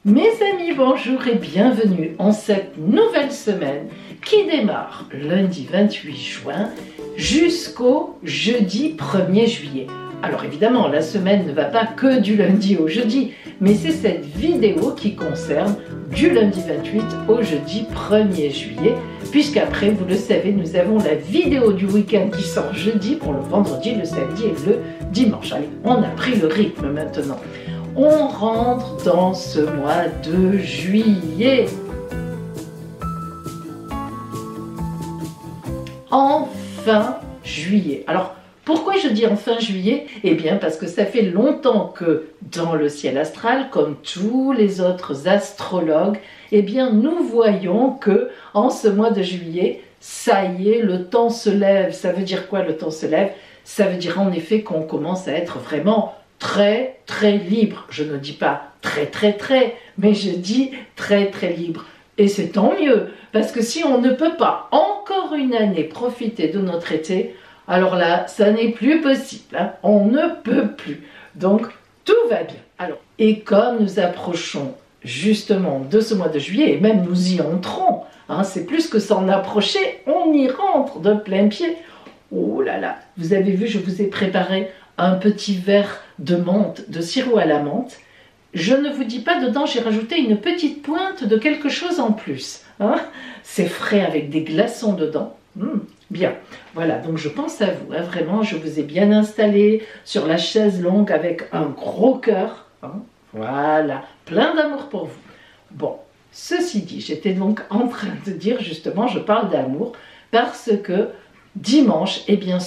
Mes amis, bonjour et bienvenue en cette nouvelle semaine qui démarre lundi 28 juin jusqu'au jeudi 1er juillet. Alors évidemment, la semaine ne va pas que du lundi au jeudi, mais c'est cette vidéo qui concerne du lundi 28 au jeudi 1er juillet, puisqu'après, vous le savez, nous avons la vidéo du week-end qui sort jeudi pour le vendredi, le samedi et le dimanche. Allez, on a pris le rythme maintenant. On rentre dans ce mois de juillet. Enfin juillet. Alors, pourquoi je dis enfin juillet? Eh bien, parce que ça fait longtemps que dans le ciel astral, comme tous les autres astrologues, eh bien, nous voyons que en ce mois de juillet, ça y est, le temps se lève. Ça veut dire quoi, le temps se lève? Ça veut dire en effet qu'on commence à être vraiment très libre. Je ne dis pas très, mais je dis très libre. Et c'est tant mieux, parce que si on ne peut pas encore une année profiter de notre été, alors là, ça n'est plus possible, hein. On ne peut plus. Donc, tout va bien. Alors, et comme nous approchons justement de ce mois de juillet, et même nous y entrons, hein, c'est plus que s'en approcher, on y rentre de plein pied. Oh là là, vous avez vu, je vous ai préparé un petit verre de menthe, de sirop à la menthe. Je ne vous dis pas dedans, j'ai rajouté une petite pointe de quelque chose en plus, hein. C'est frais avec des glaçons dedans. Bien, voilà, donc je pense à vous, hein, vraiment, je vous ai bien installé sur la chaise longue avec un gros cœur, hein, voilà, plein d'amour pour vous. Bon, ceci dit, j'étais donc en train de dire justement, je parle d'amour, parce que dimanche, eh bien,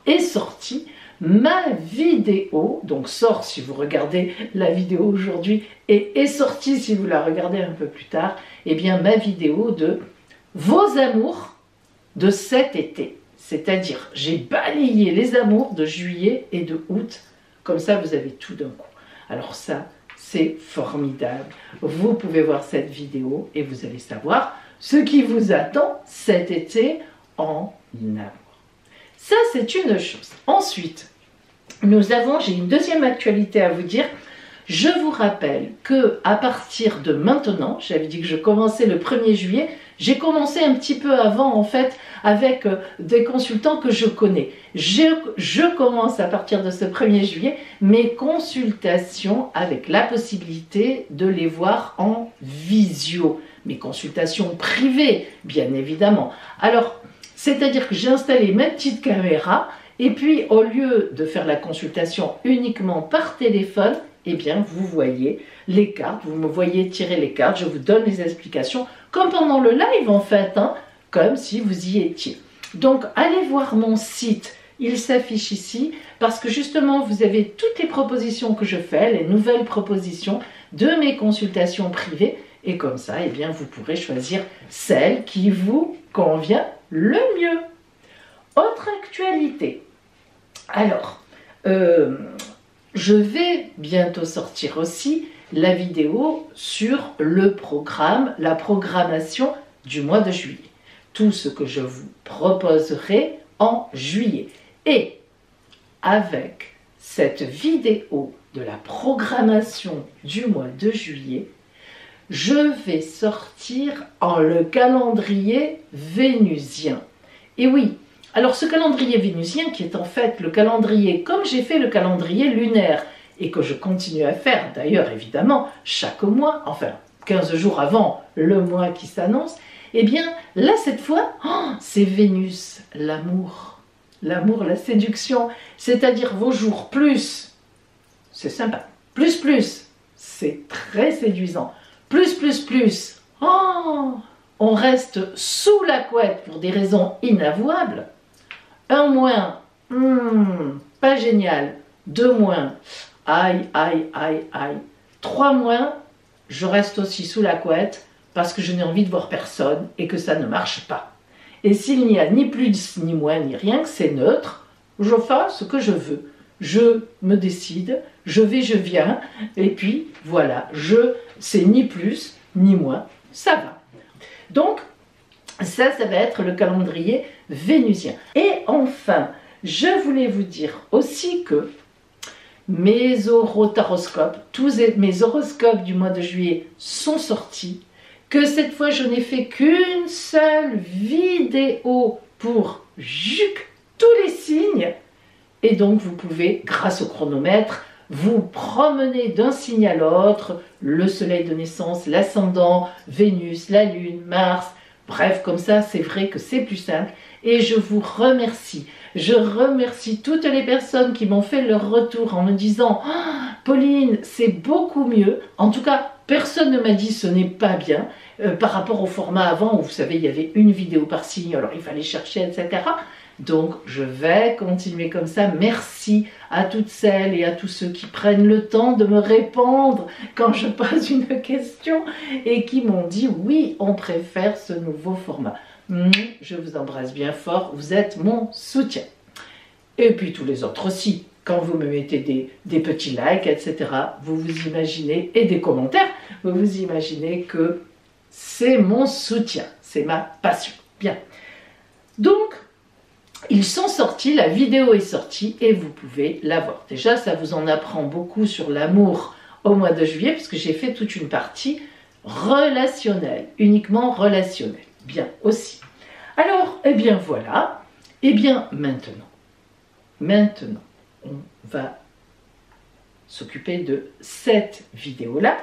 est sortie ma vidéo, donc sort si vous regardez la vidéo aujourd'hui, et est sortie si vous la regardez un peu plus tard, eh bien, ma vidéo de vos amours de cet été. C'est-à-dire, j'ai balayé les amours de juillet et de août, comme ça vous avez tout d'un coup. Alors ça, c'est formidable. Vous pouvez voir cette vidéo et vous allez savoir ce qui vous attend cet été en amour. Ça, c'est une chose. Ensuite, j'ai une deuxième actualité à vous dire. Je vous rappelle que à partir de maintenant, j'avais dit que je commençais le 1er juillet, j'ai commencé un petit peu avant en fait avec des consultants que je connais. Je commence à partir de ce 1er juillet mes consultations avec la possibilité de les voir en visio. Mes consultations privées, bien évidemment. Alors, c'est-à-dire que j'ai installé ma petite caméra et puis au lieu de faire la consultation uniquement par téléphone, eh bien, vous voyez les cartes, vous me voyez tirer les cartes, je vous donne les explications, comme pendant le live en fait, hein, comme si vous y étiez. Donc, allez voir mon site, il s'affiche ici, parce que justement, vous avez toutes les propositions que je fais, les nouvelles propositions de mes consultations privées, et comme ça, eh bien, vous pourrez choisir celle qui vous convient le mieux. Autre actualité. Alors, je vais bientôt sortir aussi la vidéo sur le programme, la programmation du mois de juillet. Tout ce que je vous proposerai en juillet. Et avec cette vidéo de la programmation du mois de juillet, je vais sortir le calendrier vénusien. Et oui, alors ce calendrier vénusien qui est en fait le calendrier, comme j'ai fait le calendrier lunaire, et que je continue à faire d'ailleurs évidemment chaque mois, enfin 15 jours avant le mois qui s'annonce, eh bien là cette fois, c'est Vénus, l'amour, la séduction, c'est-à-dire vos jours plus, c'est sympa, plus, c'est très séduisant, plus, on reste sous la couette pour des raisons inavouables, 1 moins, pas génial, 2 moins, aïe, 3 moins, je reste aussi sous la couette parce que je n'ai envie de voir personne et que ça ne marche pas. Et s'il n'y a ni plus ni moins ni rien, que c'est neutre, je fais ce que je veux. Je me décide, je vais, je viens, et puis voilà, c'est ni plus ni moins, ça va. Donc, ça va être le calendrier vénusien. Et enfin, je voulais vous dire aussi que mes orotaroscopes, mes horoscopes du mois de juillet sont sortis, que cette fois je n'ai fait qu'une seule vidéo pour tous les signes, et donc vous pouvez, grâce au chronomètre, vous promener d'un signe à l'autre, le soleil de naissance, l'ascendant, Vénus, la lune, Mars, bref, comme ça c'est vrai que c'est plus simple, et je vous remercie. Je remercie toutes les personnes qui m'ont fait leur retour en me disant oh, « Pauline, c'est beaucoup mieux ». En tout cas, personne ne m'a dit « ce n'est pas bien ». Par rapport au format avant, où vous savez, il y avait une vidéo par signe, alors il fallait chercher, etc. Donc, je vais continuer comme ça. Merci à toutes celles et à tous ceux qui prennent le temps de me répondre quand je pose une question et qui m'ont dit « Oui, on préfère ce nouveau format ». Je vous embrasse bien fort, vous êtes mon soutien. Et puis tous les autres aussi, quand vous me mettez des petits likes, etc., vous vous imaginez, et des commentaires, vous vous imaginez que c'est mon soutien, c'est ma passion. Bien. Donc, ils sont sortis, la vidéo est sortie et vous pouvez la voir. Déjà, ça vous en apprend beaucoup sur l'amour au mois de juillet, puisque j'ai fait toute une partie relationnelle, uniquement relationnelle. Bien, aussi. Alors, eh bien voilà, eh bien maintenant, on va s'occuper de cette vidéo-là.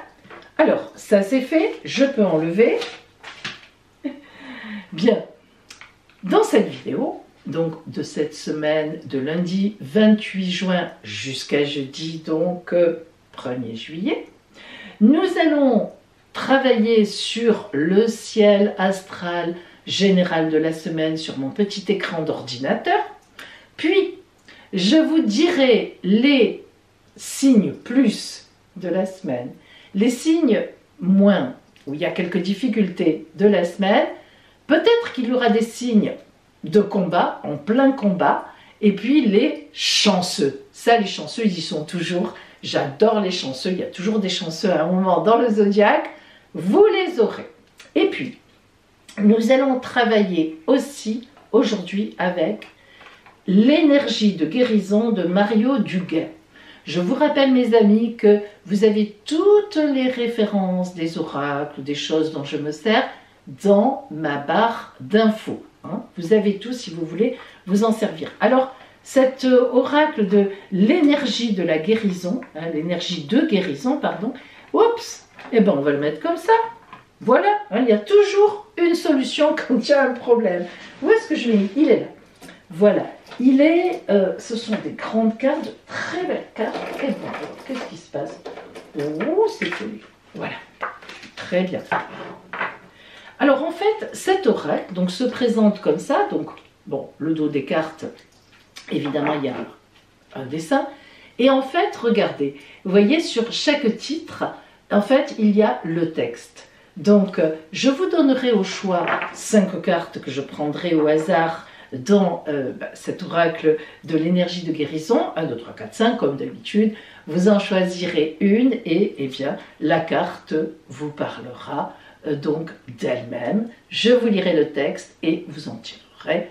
Alors, ça c'est fait, je peux enlever. Bien, dans cette vidéo, donc de cette semaine de lundi 28 juin jusqu'à jeudi, donc 1er juillet, nous allons travailler sur le ciel astral général de la semaine sur mon petit écran d'ordinateur. Puis, je vous dirai les signes plus de la semaine, les signes moins, où il y a quelques difficultés de la semaine. Peut-être qu'il y aura des signes de combat, en plein combat, et puis les chanceux. Ça, les chanceux, ils y sont toujours. J'adore les chanceux, il y a toujours des chanceux à un moment dans le zodiaque. Vous les aurez. Et puis, nous allons travailler aussi aujourd'hui avec l'énergie de guérison de Mario Duguay. Je vous rappelle, mes amis, que vous avez toutes les références des oracles, des choses dont je me sers, dans ma barre d'infos. Vous avez tout si vous voulez vous en servir. Alors, cet oracle de l'énergie de la guérison, l'énergie de guérison, pardon, oups, eh ben on va le mettre comme ça. Voilà, il y a toujours une solution quand il y a un problème. Où est-ce que je l'ai mis? Il est là. Voilà, il est, ce sont des grandes cartes, de très belles cartes. Et bon, qu'est-ce qui se passe? Oh, c'est joli. Voilà, très bien. Alors en fait, cet oracle donc, se présente comme ça. Donc, bon, le dos des cartes, évidemment, il y a un dessin. Et en fait, regardez, vous voyez, sur chaque titre, en fait, il y a le texte. Donc, je vous donnerai au choix 5 cartes que je prendrai au hasard dans cet oracle de l'énergie de guérison. 1, 2, 3, 4, 5, comme d'habitude. Vous en choisirez une et, eh bien, la carte vous parlera donc d'elle-même. Je vous lirai le texte et vous en tirerez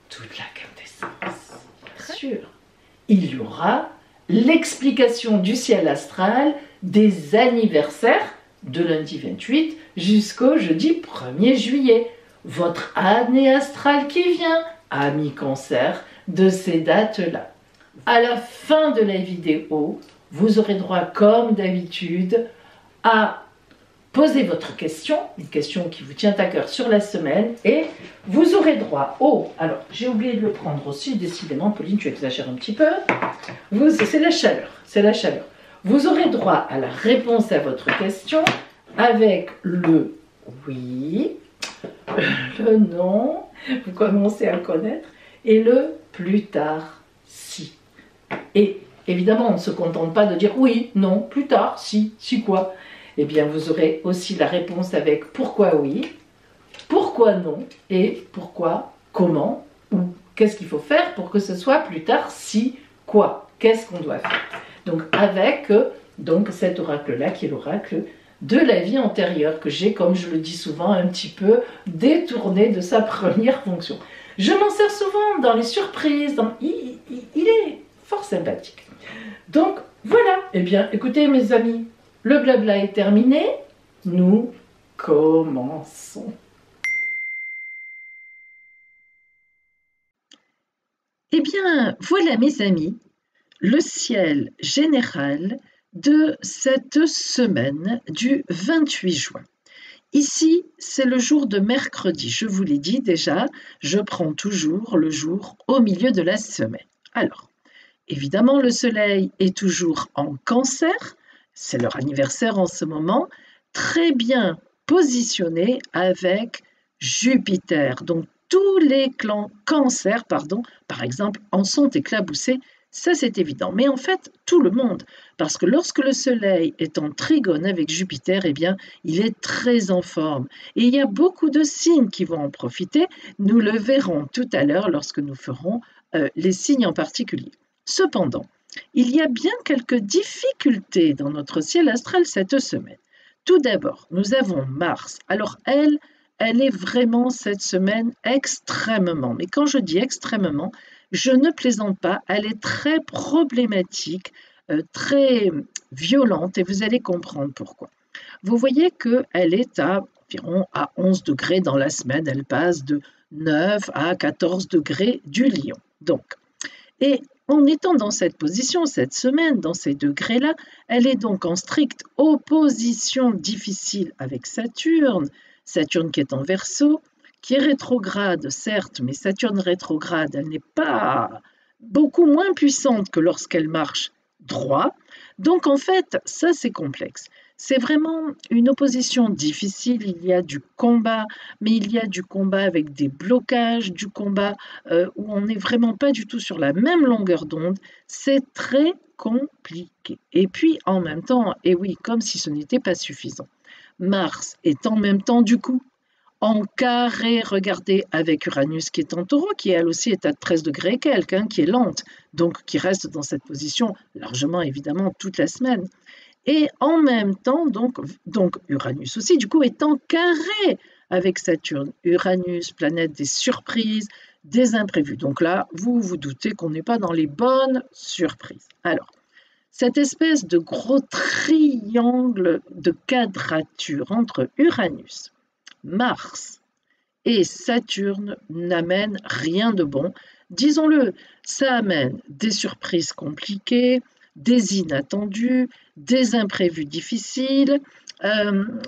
toute la quintessence. Bien sûr. Il y aura l'explication du ciel astral des anniversaires de lundi 28 jusqu'au jeudi 1er juillet. Votre année astrale qui vient, ami Cancer, de ces dates-là. À la fin de la vidéo, vous aurez droit, comme d'habitude, à poser votre question, une question qui vous tient à cœur sur la semaine, et vous aurez droit au... Alors, j'ai oublié de le prendre aussi, décidément, Pauline, tu exagères un petit peu. C'est la chaleur, c'est la chaleur. Vous aurez droit à la réponse à votre question avec le oui, le non, vous commencez à le connaître, et le plus tard, si. Et évidemment, on ne se contente pas de dire oui, non, plus tard, si, si quoi? Eh bien, vous aurez aussi la réponse avec pourquoi oui, pourquoi non, et pourquoi, comment, ou qu'est-ce qu'il faut faire pour que ce soit plus tard, si, quoi, qu'est-ce qu'on doit faire. Donc, avec donc, cet oracle-là, qui est l'oracle de la vie antérieure, que j'ai, comme je le dis souvent, un petit peu détourné de sa première fonction. Je m'en sers souvent dans les surprises, il est fort sympathique. Donc voilà, eh bien écoutez mes amis, le blabla est terminé, nous commençons. Eh bien voilà mes amis, le ciel général de cette semaine du 28 juin. Ici, c'est le jour de mercredi. Je vous l'ai dit déjà, je prends toujours le jour au milieu de la semaine. Alors, évidemment, le soleil est toujours en Cancer, c'est leur anniversaire en ce moment, très bien positionné avec Jupiter. Donc, tous les clans Cancer, par exemple, en sont éclaboussés. Ça, c'est évident. Mais en fait, tout le monde, parce que lorsque le Soleil est en trigone avec Jupiter, eh bien, il est très en forme. Et il y a beaucoup de signes qui vont en profiter. Nous le verrons tout à l'heure lorsque nous ferons les signes en particulier. Cependant, il y a bien quelques difficultés dans notre ciel astral cette semaine. Tout d'abord, nous avons Mars. Alors, elle est vraiment cette semaine extrêmement, mais quand je dis extrêmement, je ne plaisante pas, elle est très problématique, très violente et vous allez comprendre pourquoi. Vous voyez qu'elle est environ à 11 degrés dans la semaine, elle passe de 9 à 14 degrés du Lion. Donc, et en étant dans cette position, cette semaine, dans ces degrés-là, elle est donc en stricte opposition difficile avec Saturne, Saturne qui est en Verseau, qui est rétrograde, certes, mais Saturne rétrograde, elle n'est pas beaucoup moins puissante que lorsqu'elle marche droit. Donc en fait, ça c'est complexe. C'est vraiment une opposition difficile, il y a du combat, mais il y a du combat avec des blocages, du combat où on n'est vraiment pas du tout sur la même longueur d'onde. C'est très compliqué. Et puis en même temps, et oui, comme si ce n'était pas suffisant, Mars est en même temps du coup en carré, regardez, avec Uranus qui est en Taureau, qui elle aussi est à 13 degrés et quelques, qui est lente, donc qui reste dans cette position largement évidemment toute la semaine. Et en même temps, donc Uranus aussi, du coup, est en carré avec Saturne. Uranus, planète des surprises, des imprévus. Donc là, vous vous doutez qu'on n'est pas dans les bonnes surprises. Alors, cette espèce de gros triangle de quadrature entre Uranus, Mars et Saturne n'amène rien de bon. Disons-le, ça amène des surprises compliquées, des inattendus, des imprévus difficiles,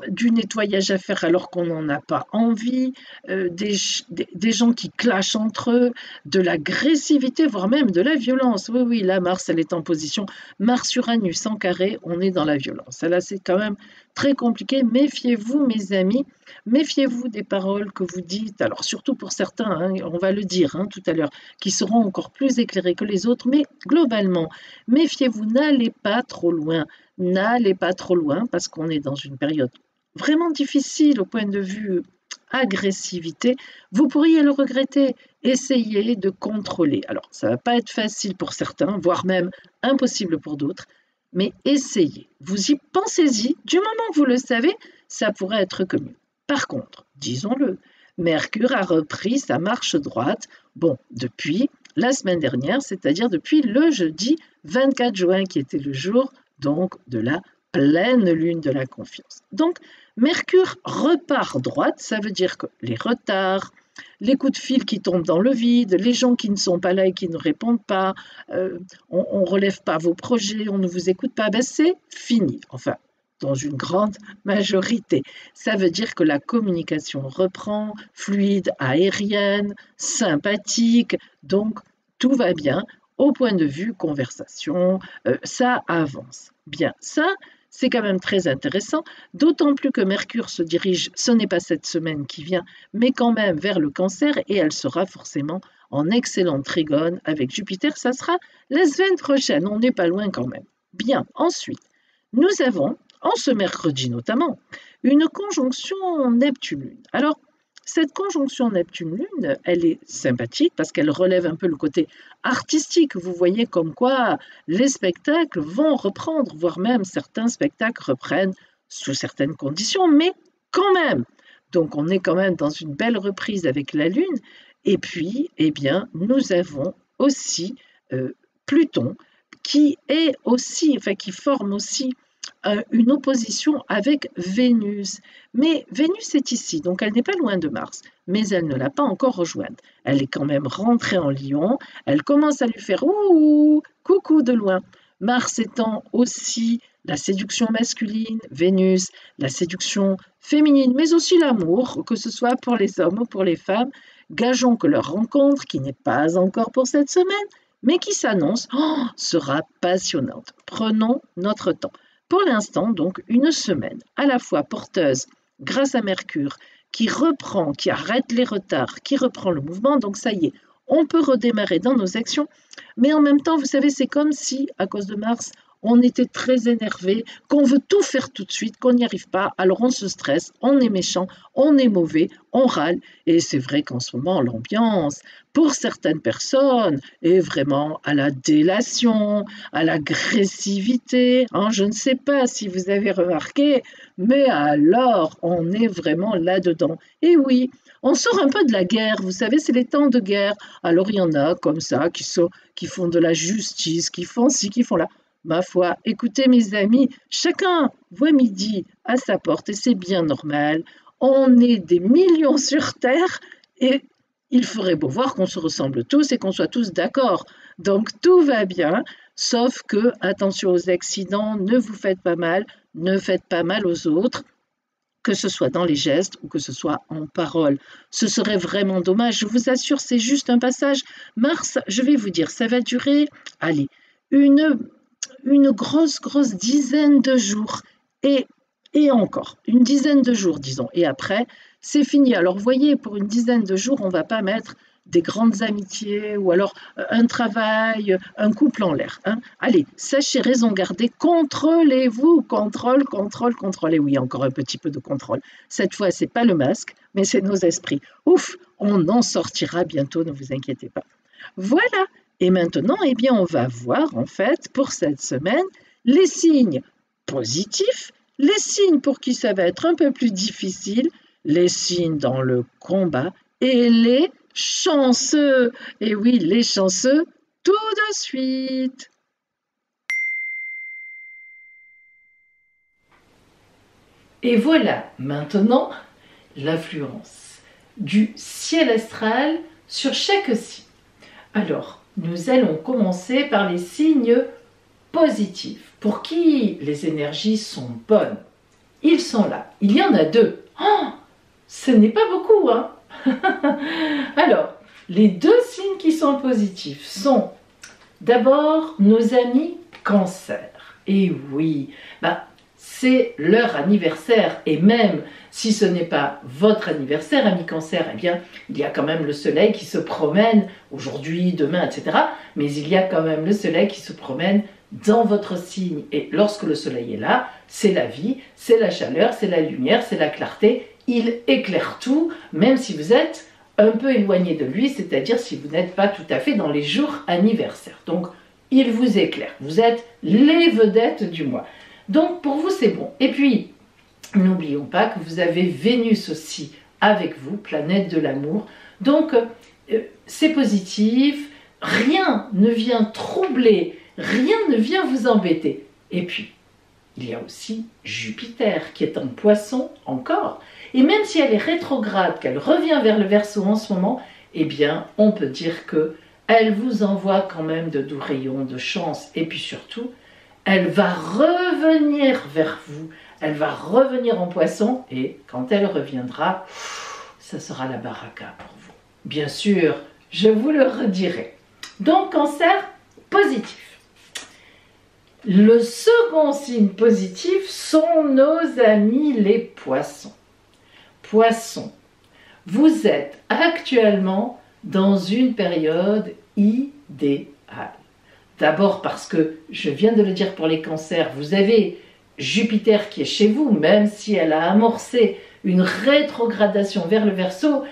du nettoyage à faire alors qu'on n'en a pas envie, des gens qui clashent entre eux, de l'agressivité, voire même de la violence. Oui, oui, là, Mars, elle est en position. Mars-Uranus en carré, on est dans la violence. Là, c'est quand même très compliqué. Méfiez-vous, mes amis, méfiez-vous des paroles que vous dites. Alors, surtout pour certains, on va le dire tout à l'heure, qui seront encore plus éclairés que les autres, mais globalement, méfiez-vous, n'allez pas trop loin. N'allez pas trop loin parce qu'on est dans une période vraiment difficile au point de vue agressivité. Vous pourriez le regretter. Essayez de contrôler. Alors, ça ne va pas être facile pour certains, voire même impossible pour d'autres, mais essayez. Vous y pensez-y. Du moment que vous le savez, ça pourrait être que mieux. Par contre, disons-le, Mercure a repris sa marche droite, depuis la semaine dernière, c'est-à-dire depuis le jeudi 24 juin, qui était le jour donc de la pleine lune de la confiance. Donc, Mercure repart droite, ça veut dire que les retards, les coups de fil qui tombent dans le vide, les gens qui ne sont pas là et qui ne répondent pas, on ne relève pas vos projets, on ne vous écoute pas, c'est fini. Enfin, dans une grande majorité. Ça veut dire que la communication reprend, fluide, aérienne, sympathique, donc tout va bien. Au point de vue conversation, ça avance. Bien, ça, c'est quand même très intéressant, d'autant plus que Mercure se dirige, ce n'est pas cette semaine qui vient, mais quand même vers le Cancer, et elle sera forcément en excellente trigone avec Jupiter, ça sera la semaine prochaine, on n'est pas loin quand même. Bien, ensuite, nous avons, en ce mercredi notamment, une conjonction Neptune-Lune. Alors, cette conjonction Neptune-Lune, elle est sympathique parce qu'elle relève un peu le côté artistique. Vous voyez comme quoi les spectacles vont reprendre, voire même certains spectacles reprennent sous certaines conditions, mais quand même. Donc on est quand même dans une belle reprise avec la Lune. Et puis, eh bien, nous avons aussi Pluton, qui est aussi, enfin qui forme aussi une opposition avec Vénus. Mais Vénus est ici, donc elle n'est pas loin de Mars, mais elle ne l'a pas encore rejointe. Elle est quand même rentrée en Lion, elle commence à lui faire ouh, coucou de loin. Mars étant aussi la séduction masculine, Vénus, la séduction féminine, mais aussi l'amour, que ce soit pour les hommes ou pour les femmes. Gageons que leur rencontre, qui n'est pas encore pour cette semaine, mais qui s'annonce, sera passionnante. Prenons notre temps. Pour l'instant, donc, une semaine à la fois porteuse, grâce à Mercure, qui reprend, qui arrête les retards, qui reprend le mouvement, donc ça y est, on peut redémarrer dans nos actions, mais en même temps, vous savez, c'est comme si, à cause de Mars, on était très énervé, qu'on veut tout faire tout de suite, qu'on n'y arrive pas, alors on se stresse, on est méchant, on est mauvais, on râle. Et c'est vrai qu'en ce moment, l'ambiance, pour certaines personnes, est vraiment à la délation, à l'agressivité. Je ne sais pas si vous avez remarqué, mais alors, on est vraiment là-dedans. Et oui, on sort un peu de la guerre, vous savez, c'est les temps de guerre. Alors il y en a comme ça qui font de la justice, qui font ci, qui font là. Ma foi, écoutez mes amis, chacun voit midi à sa porte et c'est bien normal. On est des millions sur Terre et il ferait beau voir qu'on se ressemble tous et qu'on soit tous d'accord. Donc tout va bien, sauf que, attention aux accidents, ne vous faites pas mal, ne faites pas mal aux autres, que ce soit dans les gestes ou que ce soit en parole. Ce serait vraiment dommage, je vous assure, c'est juste un passage. Mars, je vais vous dire, ça va durer, allez, une grosse dizaine de jours et encore, une dizaine de jours, disons. Et après, c'est fini. Alors, vous voyez, pour une dizaine de jours, on ne va pas mettre des grandes amitiés ou alors un travail, un couple en l'air. Allez, sachez raison garder, contrôlez-vous, contrôlez. Oui, encore un petit peu de contrôle. Cette fois, ce n'est pas le masque, mais c'est nos esprits. Ouf, on en sortira bientôt, ne vous inquiétez pas. Voilà. Et maintenant, eh bien, on va voir, en fait, pour cette semaine, les signes positifs, les signes pour qui ça va être un peu plus difficile, les signes dans le combat et les chanceux. Et oui, les chanceux, tout de suite. Et voilà, maintenant, l'influence du ciel astral sur chaque signe. Alors, nous allons commencer par les signes positifs, pour qui les énergies sont bonnes. Ils sont là. Il y en a 2. Ce n'est pas beaucoup, hein. Alors, les 2 signes qui sont positifs sont d'abord nos amis Cancer. Et oui, c'est leur anniversaire et même si ce n'est pas votre anniversaire, ami Cancer, eh bien, il y a quand même le soleil qui se promène aujourd'hui, demain, etc. Mais il y a quand même le soleil qui se promène dans votre signe. Et lorsque le soleil est là, c'est la vie, c'est la chaleur, c'est la lumière, c'est la clarté. Il éclaire tout, même si vous êtes un peu éloigné de lui, c'est-à-dire si vous n'êtes pas tout à fait dans les jours anniversaires. Donc, il vous éclaire. Vous êtes les vedettes du mois. Donc, pour vous, c'est bon. Et puis, n'oublions pas que vous avez Vénus aussi avec vous, planète de l'amour. Donc, c'est positif, rien ne vient troubler, rien ne vient vous embêter. Et puis, il y a aussi Jupiter qui est en Poisson encore. Et même si elle est rétrograde, qu'elle revient vers le Verseau en ce moment, eh bien, on peut dire que elle vous envoie quand même de doux rayons de chance. Et puis surtout, elle va revenir vers vous. Elle va revenir en Poisson et quand elle reviendra, ça sera la baraka pour vous. Bien sûr, je vous le redirai. Donc, Cancer, positif. Le second signe positif sont nos amis les Poissons. Poissons, vous êtes actuellement dans une période idéale. D'abord parce que, je viens de le dire pour les Cancers, vous avez Jupiter qui est chez vous, même si elle a amorcé une rétrogradation vers le Verseau,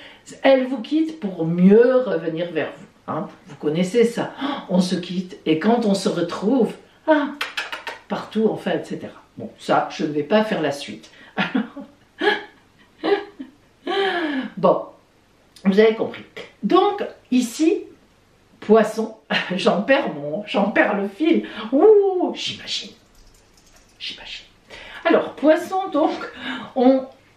elle vous quitte pour mieux revenir vers vous. Vous connaissez ça, on se quitte et quand on se retrouve, partout enfin, etc. Bon, ça, je ne vais pas faire la suite. Bon, vous avez compris. Donc, ici, Poisson, j'en perds le fil. Ouh, j'imagine. Alors, Poisson, donc,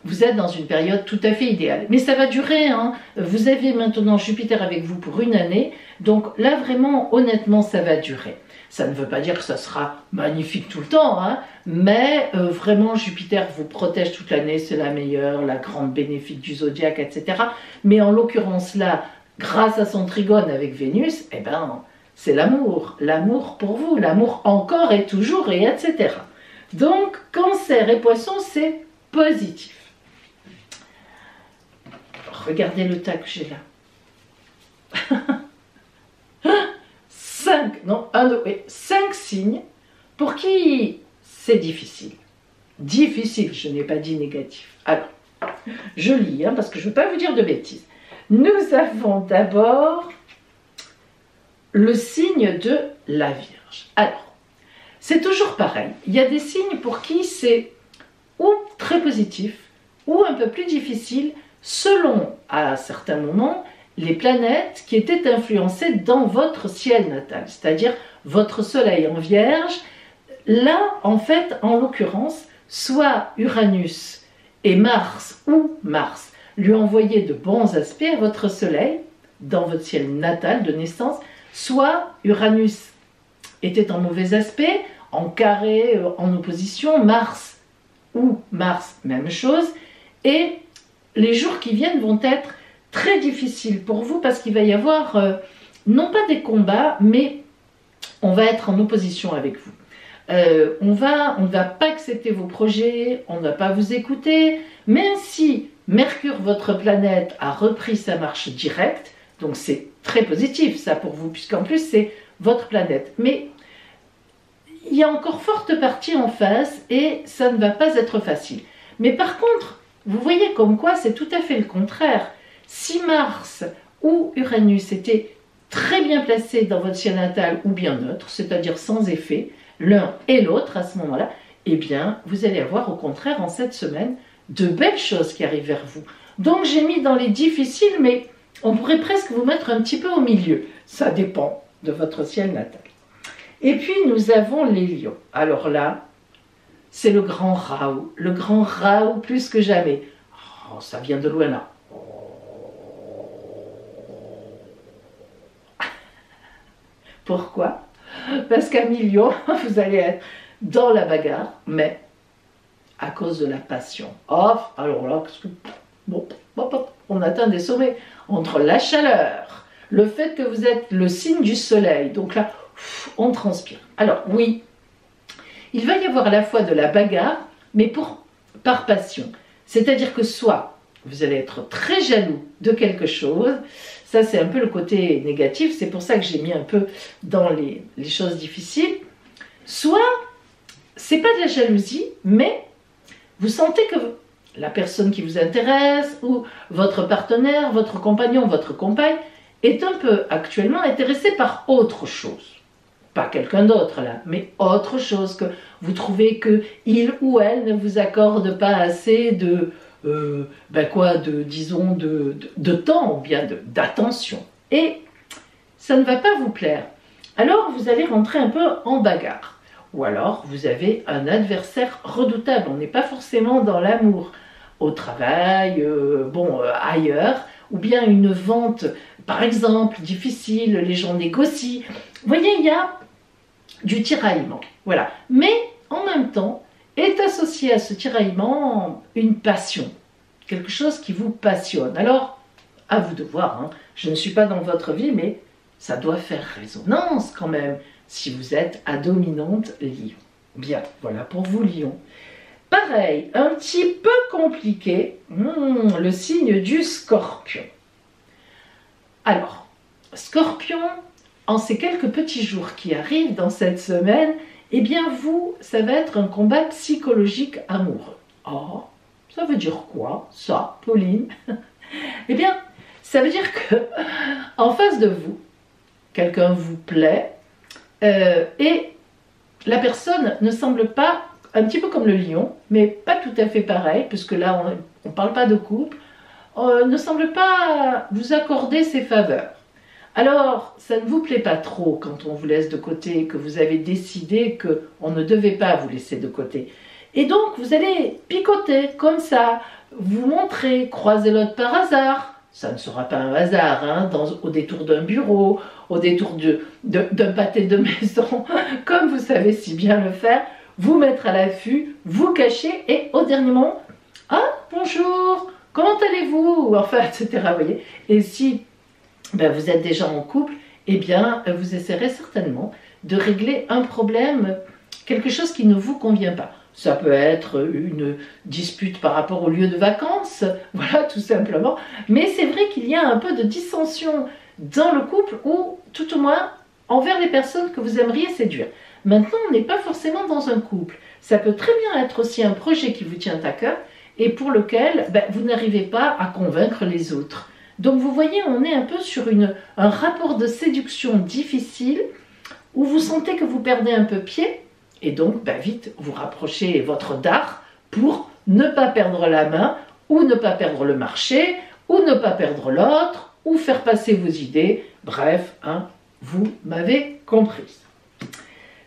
vous êtes dans une période tout à fait idéale. Mais ça va durer, hein. Vous avez maintenant Jupiter avec vous pour une année. Donc là, vraiment, honnêtement, ça va durer. Ça ne veut pas dire que ça sera magnifique tout le temps, hein, mais vraiment, Jupiter vous protège toute l'année. C'est la meilleure, la grande bénéfique du zodiaque, etc. Mais en l'occurrence, là, grâce à son trigone avec Vénus, eh ben, c'est l'amour. L'amour pour vous, l'amour encore et toujours, et etc. Donc, Cancer et Poisson, c'est positif. Regardez le tas que j'ai là. 5 signes pour qui c'est difficile. Difficile, je n'ai pas dit négatif. Alors, je lis, hein, parce que je ne veux pas vous dire de bêtises. Nous avons d'abord le signe de la Vierge. Alors, c'est toujours pareil. Il y a des signes pour qui c'est ou très positif ou un peu plus difficile selon, à certains moments, les planètes qui étaient influencées dans votre ciel natal, c'est-à-dire votre soleil en Vierge. Là, en fait, en l'occurrence, soit Uranus et Mars, ou Mars, lui envoyaient de bons aspects à votre soleil, dans votre ciel natal de naissance, soit Uranus était en mauvais aspect, en carré, en opposition, Mars ou Mars, même chose, et les jours qui viennent vont être très difficiles pour vous parce qu'il va y avoir, non pas des combats, mais on va être en opposition avec vous. On ne va pas accepter vos projets, on ne va pas vous écouter, même si Mercure, votre planète, a repris sa marche directe, donc c'est très positif ça pour vous, puisqu'en plus c'est votre planète. Mais il y a encore forte partie en face et ça ne va pas être facile. Mais par contre, vous voyez comme quoi c'est tout à fait le contraire. Si Mars ou Uranus étaient très bien placés dans votre ciel natal ou bien neutre, c'est-à-dire sans effet, l'un et l'autre à ce moment-là, eh bien, vous allez avoir au contraire en cette semaine de belles choses qui arrivent vers vous. Donc j'ai mis dans les difficiles, mais on pourrait presque vous mettre un petit peu au milieu. Ça dépend de votre ciel natal. Et puis nous avons les lions. Alors là, c'est le grand Raoult plus que jamais. Oh, ça vient de loin là. Pourquoi? Parce qu'à Lion, vous allez être dans la bagarre, mais à cause de la passion. Oh, alors là, bon, on atteint des sommets entre la chaleur, le fait que vous êtes le signe du soleil, donc là, on transpire. Alors oui, il va y avoir à la fois de la bagarre, mais par passion. C'est-à-dire que soit vous allez être très jaloux de quelque chose, ça c'est un peu le côté négatif, c'est pour ça que j'ai mis un peu dans les choses difficiles, soit c'est pas de la jalousie, mais vous sentez que la personne qui vous intéresse, ou votre partenaire, votre compagnon, votre compagne, est un peu actuellement intéressé par autre chose. Pas quelqu'un d'autre là, mais autre chose, que vous trouvez que il ou elle ne vous accorde pas assez de disons de temps ou bien d'attention. Et ça ne va pas vous plaire. Alors vous allez rentrer un peu en bagarre. Ou alors vous avez un adversaire redoutable. On n'est pas forcément dans l'amour. Au travail, ailleurs, ou bien une vente, par exemple, difficile, les gens négocient. Vous voyez, il y a du tiraillement. Voilà. Mais en même temps, est associé à ce tiraillement une passion, quelque chose qui vous passionne. Alors, à vous de voir, hein. Je ne suis pas dans votre vie, mais ça doit faire résonance quand même, si vous êtes à dominante Lion. Bien, voilà pour vous Lion. Pareil, un petit peu compliqué, le signe du Scorpion. Alors, Scorpion, en ces quelques petits jours qui arrivent dans cette semaine, eh bien vous, ça va être un combat psychologique amoureux. Oh, ça veut dire quoi, ça, Pauline? Eh bien, ça veut dire que en face de vous, quelqu'un vous plaît et la personne ne semble pas, un petit peu comme le lion, mais pas tout à fait pareil, puisque là, on ne parle pas de couple, ne semble pas vous accorder ses faveurs. Alors, ça ne vous plaît pas trop quand on vous laisse de côté, que vous avez décidé qu'on ne devait pas vous laisser de côté. Et donc, vous allez picoter comme ça, vous montrer, croiser l'autre par hasard. Ça ne sera pas un hasard, hein, au détour d'un bureau, au détour d'un pâté de maison, comme vous savez si bien le faire, vous mettre à l'affût, vous cacher et au dernier moment, ah, bonjour, comment allez-vous? Enfin, etc. Vous voyez. Et si vous êtes déjà en couple, eh bien, vous essaierez certainement de régler un problème, quelque chose qui ne vous convient pas. Ça peut être une dispute par rapport au lieu de vacances, voilà, tout simplement. Mais c'est vrai qu'il y a un peu de dissension dans le couple, ou tout au moins envers les personnes que vous aimeriez séduire. Maintenant, on n'est pas forcément dans un couple. Ça peut très bien être aussi un projet qui vous tient à cœur et pour lequel vous n'arrivez pas à convaincre les autres. Donc vous voyez, on est un peu sur un rapport de séduction difficile où vous sentez que vous perdez un peu pied et donc vite vous rapprochez votre dard pour ne pas perdre la main ou ne pas perdre le marché ou ne pas perdre l'autre ou faire passer vos idées. Bref, hein, vous m'avez compris.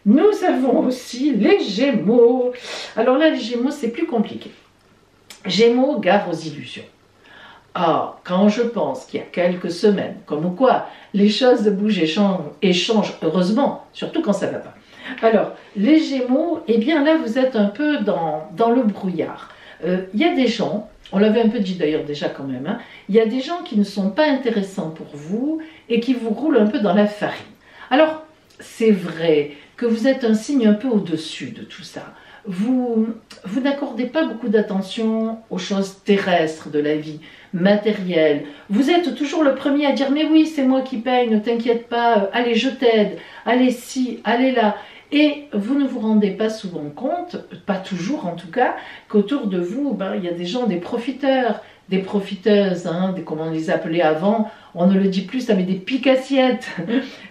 Nous avons aussi les Gémeaux. Alors là, les Gémeaux, c'est plus compliqué. Gémeaux, gare aux illusions. Ah, quand je pense qu'il y a quelques semaines, comme quoi les choses bougent et changent heureusement, surtout quand ça ne va pas. Alors, les Gémeaux, eh bien là, vous êtes un peu dans le brouillard. Il y a des gens, on l'avait un peu dit d'ailleurs déjà quand même, hein, il y a des gens qui ne sont pas intéressants pour vous et qui vous roulent un peu dans la farine. Alors, c'est vrai que vous êtes un signe un peu au-dessus de tout ça. Vous n'accordez pas beaucoup d'attention aux choses terrestres de la vie, matérielles. Vous êtes toujours le premier à dire « mais oui, c'est moi qui paye, ne t'inquiète pas, allez, je t'aide, allez ci, allez là ». Et vous ne vous rendez pas souvent compte, pas toujours en tout cas, qu'autour de vous, il y a des gens, des profiteurs, des profiteuses, hein, comment on les appelait avant, on ne le dit plus, ça met des piques-assiettes.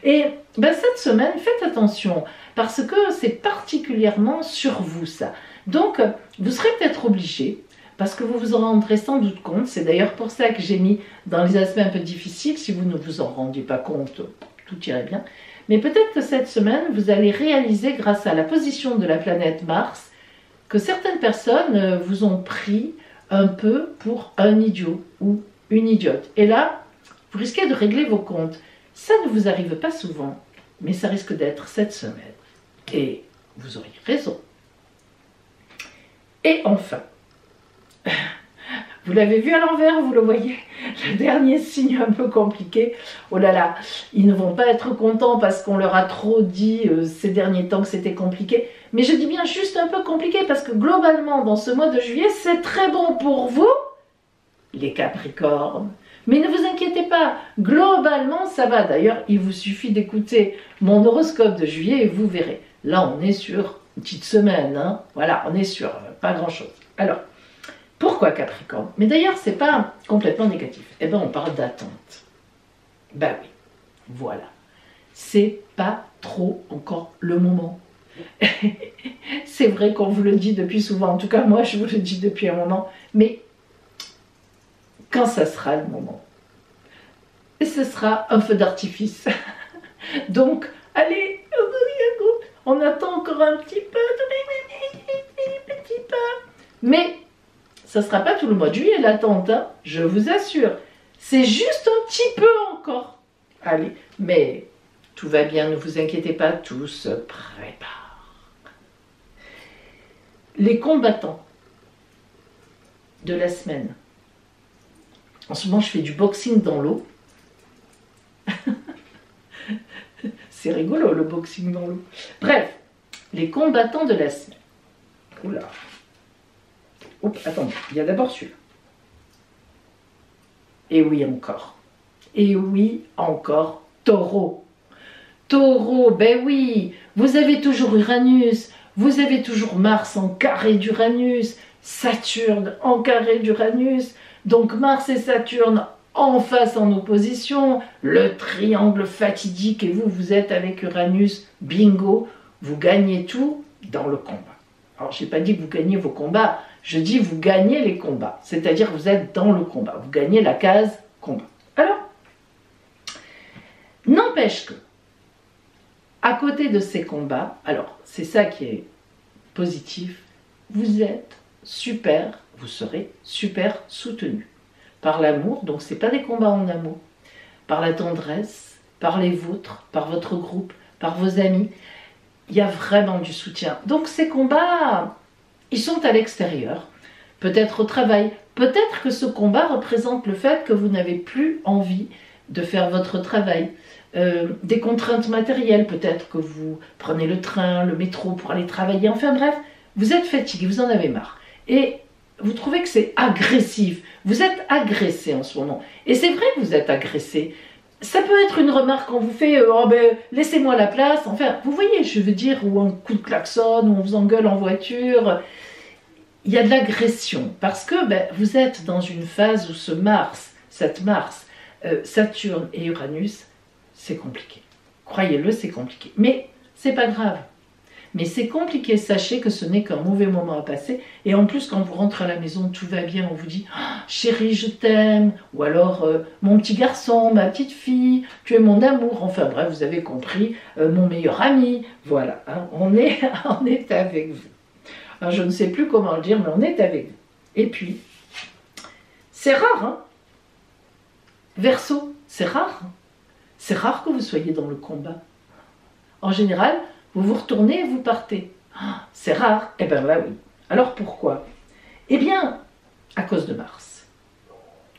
Et cette semaine, faites attention, parce que c'est particulièrement sur vous ça. Donc, vous serez peut-être obligé, parce que vous vous en rendrez sans doute compte, c'est d'ailleurs pour ça que j'ai mis dans les aspects un peu difficiles, si vous ne vous en rendiez pas compte, tout irait bien. Mais peut-être que cette semaine, vous allez réaliser, grâce à la position de la planète Mars, que certaines personnes vous ont pris un peu pour un idiot ou une idiote. Et là, vous risquez de régler vos comptes. Ça ne vous arrive pas souvent, mais ça risque d'être cette semaine. Et vous auriez raison. Et enfin, vous l'avez vu à l'envers, vous le voyez, le dernier signe un peu compliqué. Oh là là, ils ne vont pas être contents parce qu'on leur a trop dit ces derniers temps que c'était compliqué. Mais je dis bien juste un peu compliqué parce que globalement, dans ce mois de juillet, c'est très bon pour vous, les Capricornes. Mais ne vous inquiétez pas, globalement, ça va. D'ailleurs, il vous suffit d'écouter mon horoscope de juillet et vous verrez. Là, on est sur une petite semaine, hein. Voilà, on est sur pas grand-chose. Alors, pourquoi Capricorne? Mais d'ailleurs, c'est pas complètement négatif. Eh bien, on parle d'attente. Ben oui, voilà. C'est pas trop encore le moment. C'est vrai qu'on vous le dit depuis souvent, en tout cas moi je vous le dis depuis un moment, mais quand ça sera le moment? Et ce sera un feu d'artifice. Donc, allez, on attend encore un petit peu, mais ça ne sera pas tout le mois de juillet l'attente, hein, je vous assure. C'est juste un petit peu encore. Allez, mais tout va bien, ne vous inquiétez pas, tout se prépare. Les combattants de la semaine. En ce moment, je fais du boxing dans l'eau. C'est rigolo, le boxing dans l'eau. Bref, les combattants de la semaine. Oula. Oups, attendez, il y a d'abord celui-là. Et oui, encore. Et oui, encore, Taureau. Taureau, ben oui, vous avez toujours Uranus, vous avez toujours Mars en carré d'Uranus, Saturne en carré d'Uranus, donc Mars et Saturne en face en opposition, le triangle fatidique et vous, vous êtes avec Uranus, bingo, vous gagnez tout dans le combat. Alors, je n'ai pas dit que vous gagnez vos combats, je dis vous gagnez les combats, c'est-à-dire que vous êtes dans le combat, vous gagnez la case combat. Alors, n'empêche que, à côté de ces combats, alors c'est ça qui est positif, vous êtes super, vous serez super soutenu par l'amour, donc ce n'est pas des combats en amour, par la tendresse, par les vôtres, par votre groupe, par vos amis. Il y a vraiment du soutien. Donc ces combats, ils sont à l'extérieur, peut-être au travail, peut-être que ce combat représente le fait que vous n'avez plus envie de faire votre travail, des contraintes matérielles, peut-être que vous prenez le train, le métro pour aller travailler, enfin bref, vous êtes fatigué, vous en avez marre. Et vous trouvez que c'est agressif, vous êtes agressé en ce moment. Et c'est vrai que vous êtes agressé. Ça peut être une remarque qu'on vous fait, oh ben, laissez-moi la place, enfin, vous voyez, je veux dire, ou un coup de klaxon, ou on vous engueule en voiture. Il y a de l'agression, parce que ben, vous êtes dans une phase où ce Mars, cette Mars, Saturne et Uranus, c'est compliqué. Croyez-le, c'est compliqué. Mais c'est pas grave. Mais c'est compliqué, sachez que ce n'est qu'un mauvais moment à passer. Et en plus, quand vous rentrez à la maison, tout va bien, on vous dit oh, « Chérie, je t'aime » ou alors « Mon petit garçon, ma petite fille, tu es mon amour ». Enfin bref, vous avez compris, mon meilleur ami. Voilà, hein, on est avec vous. Alors, je ne sais plus comment le dire, mais on est avec vous. Et puis, c'est rare, hein. Verseau, c'est rare. C'est rare que vous soyez dans le combat. En général, vous vous retournez et vous partez. Ah, c'est rare. Eh bien là, oui. Alors pourquoi? Eh bien, à cause de Mars.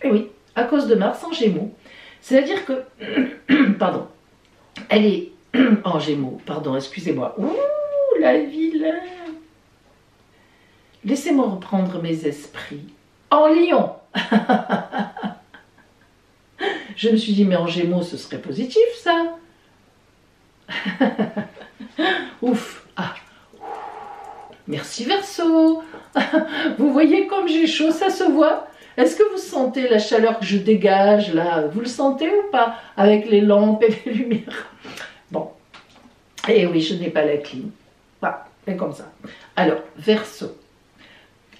Eh oui, à cause de Mars en Gémeaux. C'est-à-dire que, pardon, elle est en Gémeaux, pardon, excusez-moi. Ouh, la vilaine. Laissez-moi reprendre mes esprits. En Lion. Je me suis dit, mais en Gémeaux, ce serait positif, ça. Ouf. Ah. Merci Verseau. Vous voyez comme j'ai chaud, ça se voit. Est-ce que vous sentez la chaleur que je dégage, là? Vous le sentez ou pas? Avec les lampes et les lumières. Bon. Et oui, je n'ai pas la clim. Voilà, c'est comme ça. Alors, Verseau.